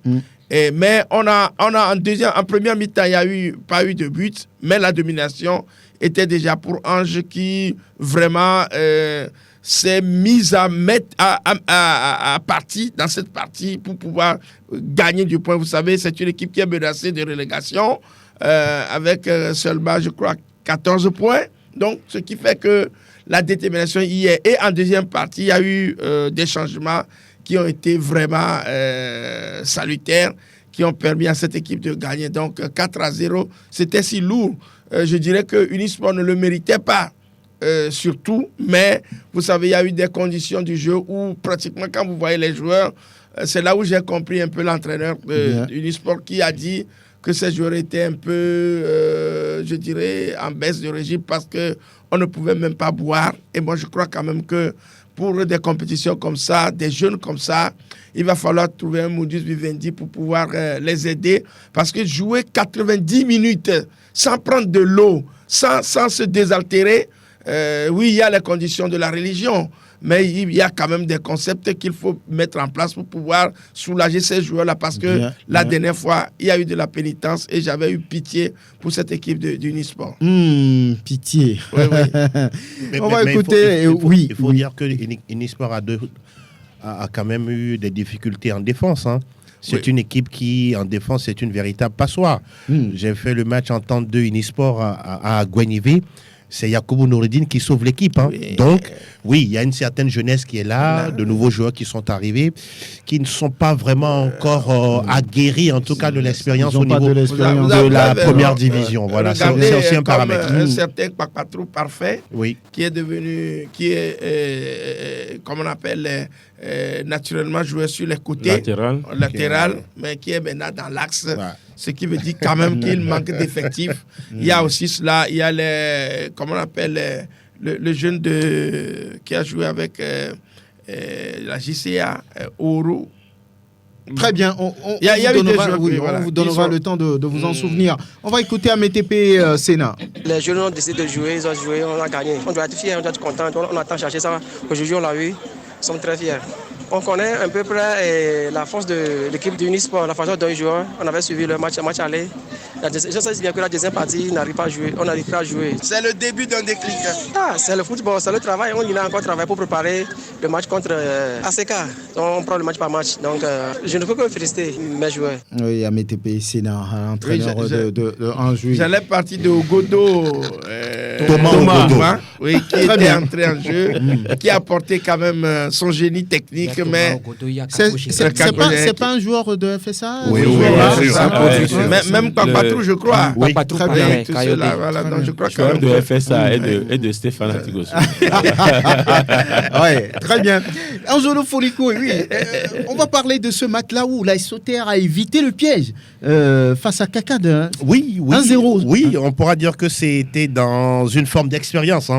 Mais on a en première mi-temps, il n'y a pas eu de but, mais la domination était déjà pour Ange qui vraiment s'est mise à mettre à partie dans cette partie pour pouvoir gagner du point. Vous savez, c'est une équipe qui est menacée de relégation avec seulement, je crois, 14 points. Donc, ce qui fait que la détermination y est. Et en deuxième partie, il y a eu des changements qui ont été vraiment salutaires, qui ont permis à cette équipe de gagner. Donc, 4-0, c'était si lourd. Je dirais que Unisport ne le méritait pas, surtout. Mais, vous savez, il y a eu des conditions du jeu où, pratiquement, quand vous voyez les joueurs, c'est là où j'ai compris un peu l'entraîneur d'Unisport qui a dit que ces joueurs étaient un peu, je dirais, en baisse de régime parce qu'on ne pouvait même pas boire. Et moi, je crois quand même que pour des compétitions comme ça, des jeunes comme ça, il va falloir trouver un modus vivendi pour pouvoir les aider. Parce que jouer 90 minutes sans prendre de l'eau, sans se désaltérer, oui, il y a les conditions de la religion, mais il y a quand même des concepts qu'il faut mettre en place pour pouvoir soulager ces joueurs-là. Parce que la dernière fois, il y a eu de la pénitence et j'avais eu pitié pour cette équipe d'Unisport. Pitié. Oui. On va écouter. Il faut dire que Unisport a quand même eu des difficultés en défense. Hein. C'est une équipe qui, en défense, c'est une véritable passoire. J'ai fait le match en temps de Unisport à Guenivé. C'est Yacoubou Noureddine qui sauve l'équipe. Hein. Oui. Donc, oui, il y a une certaine jeunesse qui est là, de nouveaux joueurs qui sont arrivés, qui ne sont pas vraiment encore aguerris, en tout cas, de l'expérience au niveau de la première division. Voilà, c'est aussi un paramètre. Un certain Papatrou parfait, qui est devenu, comme on appelle, naturellement joué sur les côtés, latéral, mais qui est maintenant dans l'axe. Ce qui veut dire quand même qu'il manque d'effectifs. Il y a aussi cela, il y a comment on appelle, le jeune qui a joué avec la JCA, Ouro. Très bien, on vous donnera le temps de vous en souvenir. On va écouter AMTP Sénat. Les jeunes ont décidé de jouer, ils ont joué, on a gagné. On doit être fiers, on doit être content, on attend chercher ça. Aujourd'hui, on l'a vu, nous sommes très fiers. On connaît à peu près la force de l'équipe d'Unisport, la façon dont ils jouent. On avait suivi le match aller. Je sais bien que la deuxième partie, on n'arrive pas à jouer. C'est le début d'un déclic. C'est le football, c'est le travail. On a encore travaillé pour préparer le match contre ACK. On prend le match par match. Donc, je ne peux que féliciter mes joueurs. Oui, AMTP Sénat, entraîneur de Anjou. J'allais partir de Ogodo, Thomas, qui était entré en jeu, qui a apporté quand même son génie technique. Mais c'est pas un joueur de FSA. Oui, même Papatrou, je crois. Oui, très bien. Donc je crois que de FSA et de Stéphane Antigos. Oui, très bien. Angelo Folico, oui. On va parler de ce match-là où la SOTR a évité le piège face à Kakad. 1-0. Oui, on pourra dire que c'était dans dans une forme d'expérience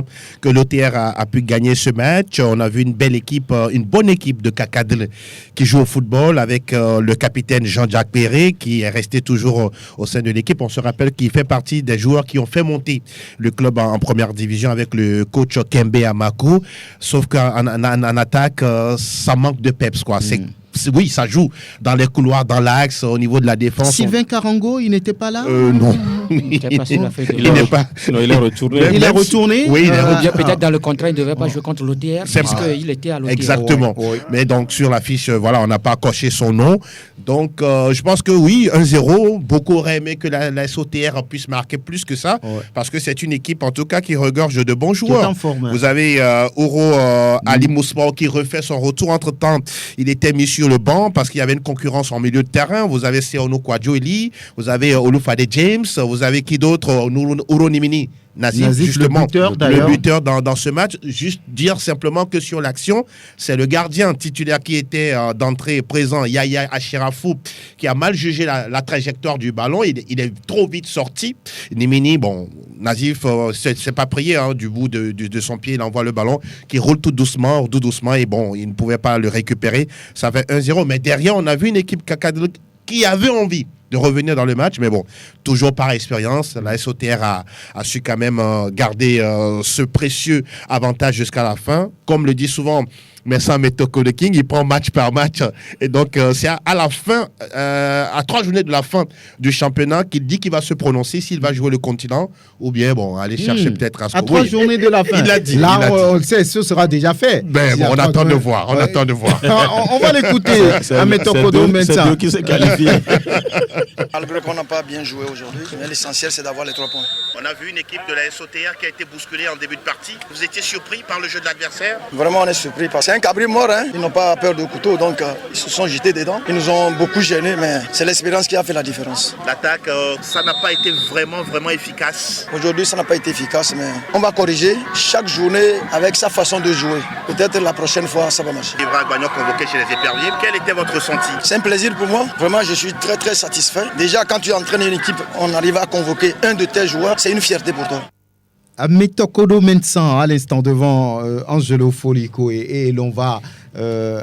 que l'OTR a pu gagner ce match. On a vu une belle équipe, une bonne équipe de Kakadl qui joue au football avec le capitaine Jean-Jacques Perret qui est resté toujours au sein de l'équipe. On se rappelle qu'il fait partie des joueurs qui ont fait monter le club en première division avec le coach Kembe Amaku. Sauf qu'en attaque, ça manque de peps, quoi. Oui, ça joue dans les couloirs, dans l'axe, au niveau de la défense. Sylvain Karango, il n'était pas là Non. Il n'est pas. Non, il est retourné. Il est retourné. Oui, peut-être dans le contrat, il ne devait pas jouer contre l'OTR parce qu'il était à l'OTR. Exactement. Ouais. Mais donc, sur la fiche, voilà, on n'a pas coché son nom. Donc, je pense que oui, 1-0. Beaucoup auraient aimé que la SOTR puisse marquer plus que ça. Ouais. Parce que c'est une équipe, en tout cas, qui regorge de bons joueurs. Vous avez Oro Ali Mousmao qui refait son retour. Entre-temps, il était mis sur le banc parce qu'il y avait une concurrence en milieu de terrain. Vous avez Seono Kwadjo-Eli, vous avez Olufade James, vous avez qui d'autre? Uronimini Nazif, justement, le buteur dans ce match. Juste dire simplement que sur l'action, c'est le gardien titulaire qui était d'entrée présent, Yaya Achirafou, qui a mal jugé la trajectoire du ballon. Il est trop vite sorti. Nimini, bon, Nazif, c'est pas prié du bout de son pied, il envoie le ballon qui roule tout doucement, et bon, il ne pouvait pas le récupérer. Ça fait 1-0. Mais derrière, on a vu une équipe Kakadl qui avait envie de revenir dans le match, mais bon, toujours par expérience, la SOTR a su quand même garder ce précieux avantage jusqu'à la fin. Comme le dit souvent Messa Metoko de King, il prend match par match, et donc c'est à la fin, à 3 journées de la fin du championnat, qu'il dit qu'il va se prononcer s'il va jouer le continent, ou bien bon, aller chercher peut-être un score. À 3 journées de la fin. Il l'a dit. Là, on le sait, ce sera déjà fait. Ben, bon, on attend de voir. On attend de voir. On va l'écouter. À Metoko de Mensa. C'est eux qui se qualifient. Malgré qu'on n'a pas bien joué aujourd'hui, mais l'essentiel c'est d'avoir les 3 points. On a vu une équipe de la SOTR qui a été bousculée en début de partie. Vous étiez surpris par le jeu de l'adversaire? Vraiment, on est surpris parce que c'est un cabri mort. Ils n'ont pas peur de couteau, donc ils se sont jetés dedans. Ils nous ont beaucoup gênés, mais c'est l'expérience qui a fait la différence. L'attaque, ça n'a pas été vraiment efficace. Aujourd'hui, ça n'a pas été efficace, mais on va corriger chaque journée avec sa façon de jouer. Peut-être la prochaine fois, ça va marcher. Evra Gbagnon convoqué chez les éperviers. Quel était votre ressenti? C'est un plaisir pour moi. Vraiment, je suis très satisfait. Déjà, quand tu entraînes une équipe, on arrive à convoquer un de tes joueurs. C'est une fierté pour toi. À Metoko Mensan, à l'instant devant Angelo Folico, et l'on va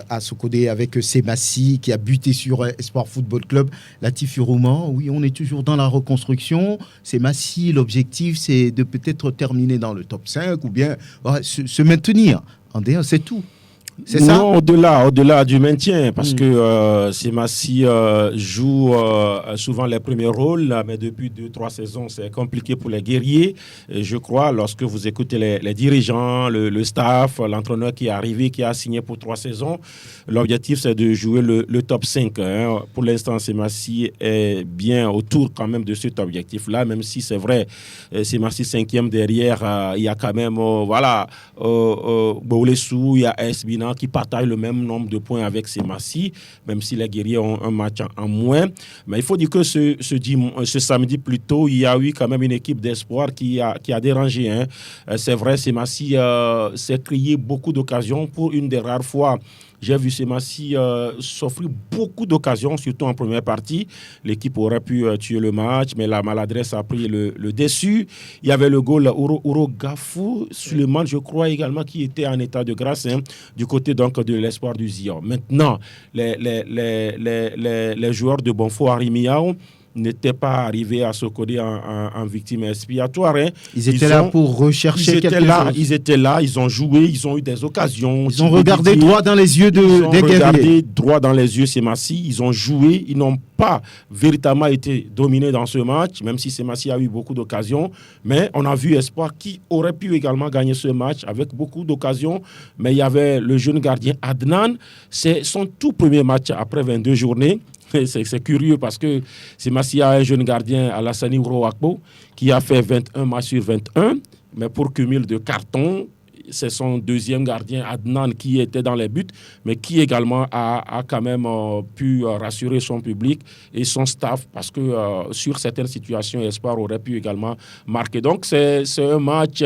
à Sokodé avec Semassi qui a buté sur Espoir Football Club. Latif Rouman, oui, on est toujours dans la reconstruction. Semassi, l'objectif, c'est de peut-être terminer dans le top 5 ou bien se maintenir. En D1, c'est tout. C'est ça? Non, au-delà du maintien, parce que Semassi joue souvent les premiers rôles, mais depuis 2-3 saisons, c'est compliqué pour les guerriers. Et je crois, lorsque vous écoutez les dirigeants, le staff, l'entraîneur qui est arrivé, qui a signé pour 3 saisons, l'objectif, c'est de jouer le top 5. Pour l'instant, Semassi est bien autour quand même de cet objectif-là, même si c'est vrai, Semassi 5e derrière, il y a quand même, Boulessou, il y a Esbina, qui partagent le même nombre de points avec Semassi, même si les guerriers ont un match en moins. Mais il faut dire que ce samedi plus tôt, il y a eu quand même une équipe d'espoir qui a dérangé. C'est vrai, Semassi s'est créé beaucoup d'occasions pour une des rares fois. J'ai vu Semassi s'offrir beaucoup d'occasions, surtout en première partie. L'équipe aurait pu tuer le match, mais la maladresse a pris le dessus. Il y avait le goal Uro Gafou, Suleiman, je crois également, qui était en état de grâce du côté donc de l'espoir du Zion. Maintenant, les joueurs de Bonfo Arimiao n'étaient pas arrivés à Sokodé en victime expiatoire. Ils étaient là pour rechercher quelque chose. Ils étaient là, ils ont joué, ils ont eu des occasions. Ils ont regardé droit dans les yeux des guerriers. Ils ont regardé droit dans les yeux Semassi, ils ont joué, ils n'ont pas véritablement été dominés dans ce match, même si Semassi a eu beaucoup d'occasions. Mais on a vu Espoir qui aurait pu également gagner ce match avec beaucoup d'occasions. Mais il y avait le jeune gardien Adnan, c'est son tout premier match après 22 journées. C'est curieux parce que Semassi a un jeune gardien, Alassani Ouroakbo, qui a fait 21 matchs sur 21, mais pour cumul de cartons, c'est son deuxième gardien, Adnan, qui était dans les buts, mais qui également a quand même pu rassurer son public et son staff, parce que sur certaines situations, Espoir aurait pu également marquer. Donc, c'est un match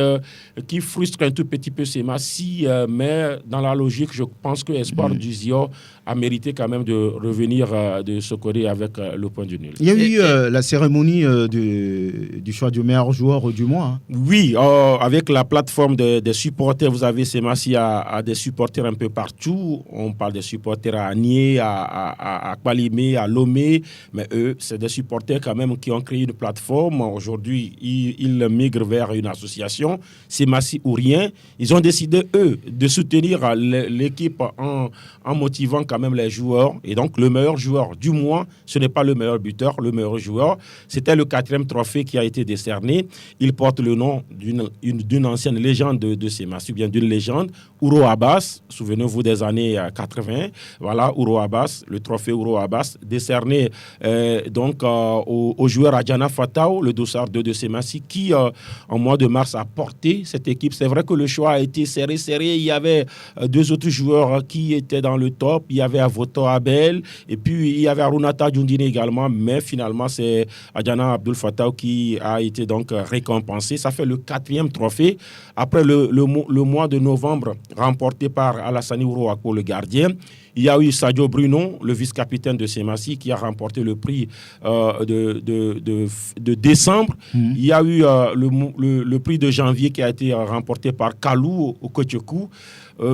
qui frustre un tout petit peu ces matchs-ci, mais dans la logique, je pense que Espoir du Zio a mérité quand même de revenir de ce côté avec le point du nul. Il y a eu la cérémonie du choix du meilleur joueur du mois. Hein. Oui, avec la plateforme des supporters, vous avez ces matchs à des supporters un peu partout. On parle des supporters à Agné, à Kpalimé, à Lomé, mais eux, c'est des supporters quand même qui ont créé une plateforme. Aujourd'hui, ils migrent vers une association. C'est Massi ou rien. Ils ont décidé, eux, de soutenir l'équipe en motivant quand même les joueurs. Et donc, le meilleur joueur du mois, ce n'est pas le meilleur buteur, le meilleur joueur. C'était le 4e trophée qui a été décerné. Il porte le nom d'une ancienne légende de ces matchs, ou bien d'une légende, Ouro Abbas. Souvenez-vous des années 80. Voilà, Ouro Abbas, le trophée Ouro Abbas, décerné au joueur Adjana Fatao, le dossard de ces matchs, qui, en mois de mars, a porté cette équipe. C'est vrai que le choix a été serré. Il y avait 2 autres joueurs qui étaient dans le top. Il y avait Avoto Abel, et puis il y avait Arunata Djundine également, mais finalement, c'est Adjana Abdul Fatao qui a été donc récompensé. Ça fait le 4e trophée. Après le mois de novembre, remporté par Alassane Ourouako, le gardien. Il y a eu Sadio Bruno, le vice-capitaine de Semassi, qui a remporté le prix de décembre. Il y a eu le prix de janvier qui a été remporté par Kalou au Kotiokou.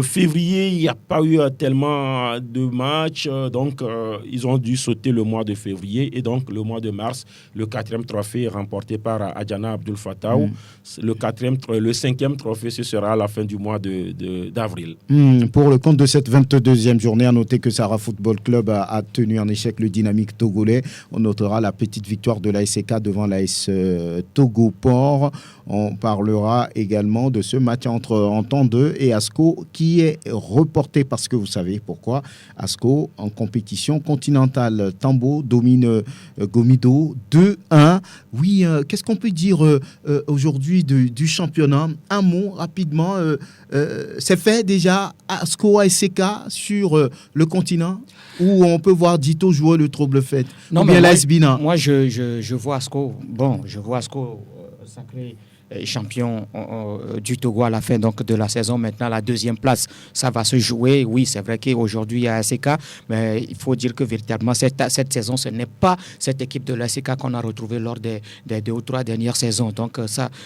Février, il n'y a pas eu tellement de matchs, donc ils ont dû sauter le mois de février. Et donc le mois de mars, le 4e trophée est remporté par Adjana Abdul Fatao. Le 5e trophée, ce sera à la fin du mois d'avril. Pour le compte de cette 22e journée, à noter que Sarah Football Club a tenu en échec le dynamique togolais. On notera la petite victoire de l'ASK devant l'AS Togo Port. On parlera également de ce match entre Entente 2 et ASCO qui est reporté parce que vous savez pourquoi. ASCO en compétition continentale. Tambo domine Gomido 2-1. Oui, qu'est-ce qu'on peut dire aujourd'hui du championnat? Un mot rapidement. C'est fait déjà ASCO ASK sur le continent où on peut voir Dito jouer le trouble fête. Non, ou bien l'AS Bina. Moi, je vois ASCO. Bon, je vois ASCO sacré champion du Togo à la fin donc, de la saison. Maintenant, la 2e place, ça va se jouer. Oui, c'est vrai qu'aujourd'hui, il y a ASK, mais il faut dire que véritablement, cette saison, ce n'est pas cette équipe de l'ASK qu'on a retrouvée lors des 2 ou 3 dernières saisons. Donc,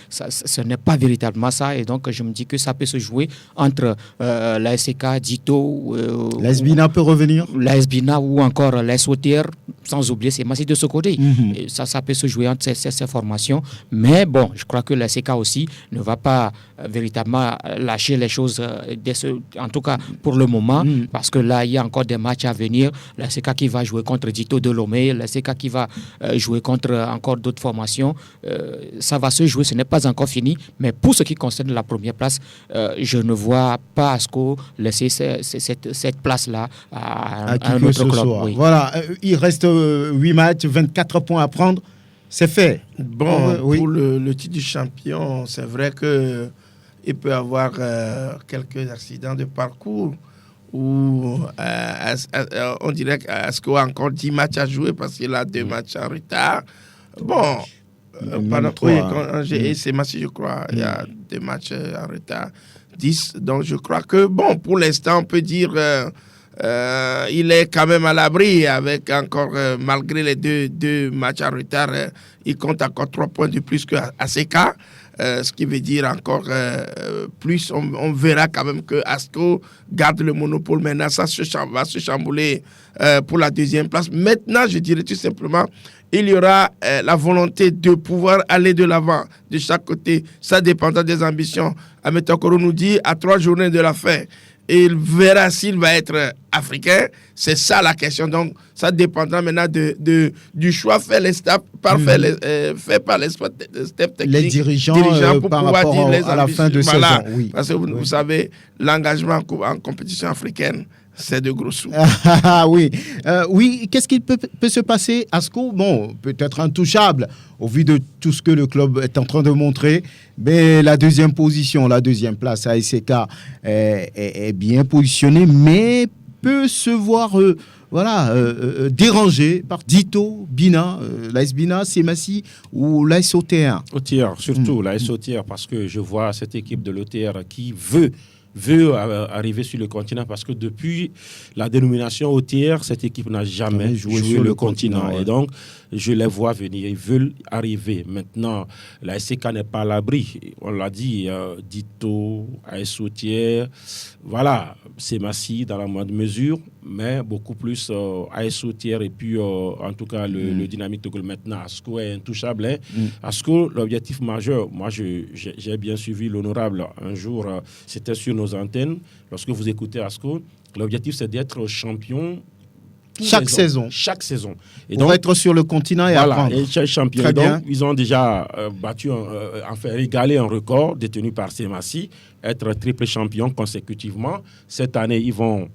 ce n'est pas véritablement ça. Et donc, je me dis que ça peut se jouer entre l'ASK, Dito... l'AS Bina peut revenir. L'AS Bina ou encore l'AS Otier, sans oublier ces matchs de ce côté. Et ça peut se jouer entre ces formations. Mais bon, je crois que l'ASK aussi ne va pas véritablement lâcher les choses, en tout cas pour le moment, parce que là, il y a encore des matchs à venir. L'ASK qui va jouer contre Dito de Lomé, l'ASK qui va jouer contre encore d'autres formations. Ça va se jouer, ce n'est pas encore fini. Mais pour ce qui concerne la première place, je ne vois pas ASCO laisser cette place-là à un autre club. Oui. Voilà, il reste 8 matchs, 24 points à prendre. C'est fait. Bon, pour le titre du champion, c'est vrai qu'il peut y avoir quelques accidents de parcours où on dirait qu'Asco a encore 10 matchs à jouer parce qu'il a 2 matchs en retard. Bon, c'est Massi, je crois, il y a 2 matchs en retard, 10. Donc, je crois que, bon, pour l'instant, on peut dire... il est quand même à l'abri avec encore, malgré les deux matchs en retard, il compte encore 3 points de plus que ASK, ce qui veut dire encore plus. On verra quand même que ASCO garde le monopole. Maintenant, ça va se chambouler pour la 2e place. Maintenant, je dirais tout simplement, il y aura la volonté de pouvoir aller de l'avant de chaque côté. Ça dépendra des ambitions. Ahmed Okoro nous dit à 3 journées de la fin. Et il verra s'il va être africain. C'est ça la question. Donc, ça dépendra maintenant du choix fait par les staff techniques. Les dirigeants pour par pouvoir rapport dire les à la fin de saison. Oui. Parce que vous savez, l'engagement en compétition africaine C'est de gros sous. Ah oui. Oui, qu'est-ce qui peut se passer? Asco, bon, peut-être intouchable au vu de tout ce que le club est en train de montrer. Mais la deuxième position, la deuxième place, ASK est bien positionnée, mais peut se voir dérangé par Dito, Bina, l'AS Bina, Semassi ou l'AS OTR. OTR, surtout l'AS OTR, parce que je vois cette équipe de l'OTR qui veut arriver sur le continent, parce que depuis la dénomination OTR, cette équipe n'a jamais joué sur le continent. Ouais. Et donc, je les vois venir, ils veulent arriver. Maintenant, la SCK n'est pas à l'abri. On l'a dit, Dito, AS OTR, voilà, c'est Massi dans la moindre mesure, mais beaucoup plus AS OTR et puis en tout cas le dynamique de goal. Maintenant, Asco est intouchable. Hein. Asco, l'objectif majeur, moi j'ai bien suivi l'honorable. Un jour, c'était sur nos antennes. Lorsque vous écoutez Asco, l'objectif c'est d'être champion chaque saison. Et donc, être sur le continent et apprendre. Et chaque champion. Très bien. Donc, ils ont déjà égalé un record détenu par Semassi, être triple champion consécutivement. Cette année, ils vont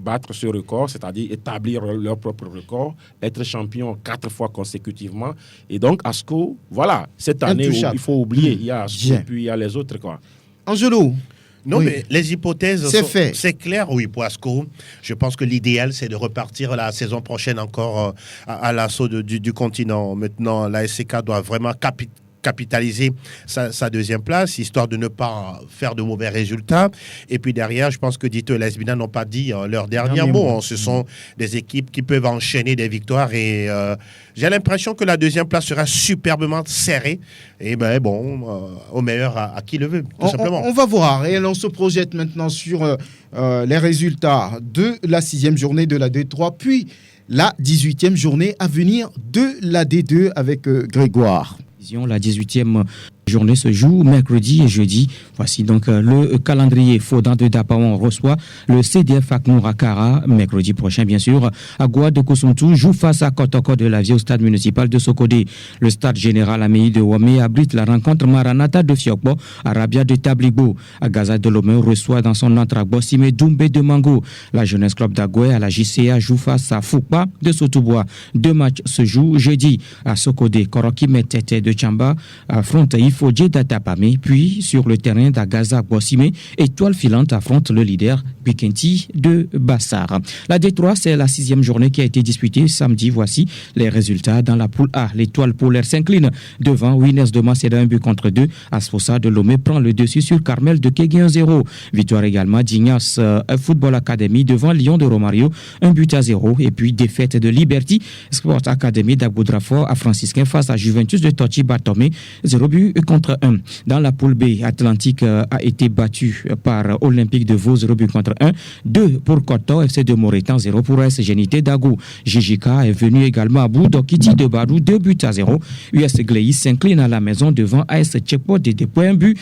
battre ce record, c'est-à-dire établir leur propre record, être champion 4 fois consécutivement. Et donc, Asco, voilà, cette année, il faut oublier, il y a Asco et puis il y a les autres, quoi. Angelo. Non, mais les hypothèses, c'est clair, oui, pour Asco. Je pense que l'idéal, c'est de repartir la saison prochaine encore à l'assaut du continent. Maintenant, la SCK doit vraiment capitaliser sa deuxième place, histoire de ne pas faire de mauvais résultats. Et puis derrière, je pense que Dito et l'AS Bina n'ont pas dit leur dernier mot. Ce sont des équipes qui peuvent enchaîner des victoires et j'ai l'impression que la deuxième place sera superbement serrée. Et au meilleur à qui le veut, tout simplement. On va voir et on se projette maintenant sur les résultats de la 6e journée de la D3, puis la 18e journée à venir de la D2 avec Grégoire. La 18e journée se joue mercredi et jeudi. Voici donc le calendrier. Faudan de Dapaon reçoit le CDF Aknour Akara mercredi prochain, bien sûr. Agua de Kosuntu joue face à Kotoko de la Vie au stade municipal de Sokodé. Le stade général Améi de Wame abrite la rencontre Maranatha de Fiokbo, Arabia de Tablibo. Agaza de Lomé reçoit dans son entragbo Sime Doumbé de Mango. La Jeunesse Club d'Agoué à la JCA joue face à Foupa de Sotoubois. 2 matchs se jouent jeudi à Sokodé. Koroki Metete de Chamba affronte Ifodje d'Atapame, puis sur le terrain d'Agaza Bossime, Étoile Filante affronte le leader Bikenti de Bassar. La D3, c'est la 6e journée qui a été disputée samedi. Voici les résultats dans la poule A. L'Étoile polaire s'incline devant Winners de Macéda, 1-2. Asfosa de Lomé prend le dessus sur Carmel de Kégué 1-0. Victoire également d'Ignace Football Academy devant Lyon de Romario, 1-0. Et puis défaite de Liberty Sport Academy d'Agboudrafort à Franciscain face à Juventus de Tochi Batome, 0-1. Dans la poule B, Atlantique a été battu par Olympique de Vaud, 0-1. 2 pour Koto, FC de Moretan, 0 pour AS Génité d'Agou. JJK est venu également à bout d'Okiti de Badou, 2-0. US Gleis s'incline à la maison devant AS Tchekpo de 2-2.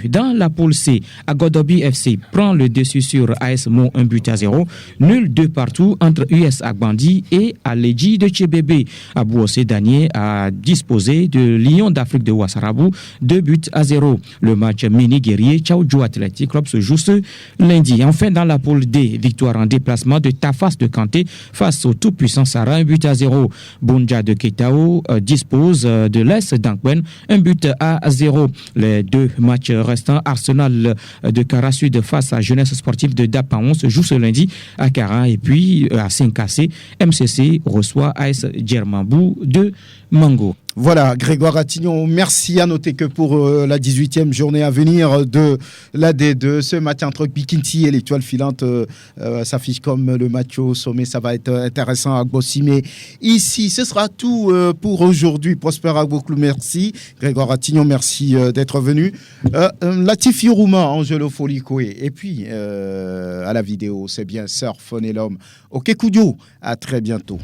Dans la poule C, Agodobi FC prend le dessus sur AS Mon, 1-0. Nul 2 partout entre US Agbandi et Aledji de Tchébébé. Abou Ossé Danier a disposé de Lion d'Afrique de Ouassarabou, 2-0. Le match mini-guerrier Tchaoudjou Athletic Club se joue ce lundi. Enfin, dans la poule D, victoire en déplacement de Tafas de Kanté face au tout-puissant Sarah, 1-0. Bunja de Ketao dispose de l'Est d'Ankwen, 1-0. Les 2 matchs restants, Arsenal de Kara Sud face à Jeunesse Sportive de Dapaon se joue ce lundi à Kara, et puis à Saint-Cassé, MCC reçoit AS Djermambou de Mango. Voilà, Grégoire Attignon, merci. À noter que pour la 18e journée à venir de la D2, ce match entre Bikinti et l'Étoile Filante s'affiche comme le match au sommet. Ça va être intéressant à Bossime. Ici, ce sera tout pour aujourd'hui. Prosper Agboklou, merci. Grégoire Attignon, merci d'être venu. Latif Yorouma, Angelo Folikoé. Et puis, à la vidéo, c'est bien Sir Phone et l'homme. Ok, Koudio, à très bientôt.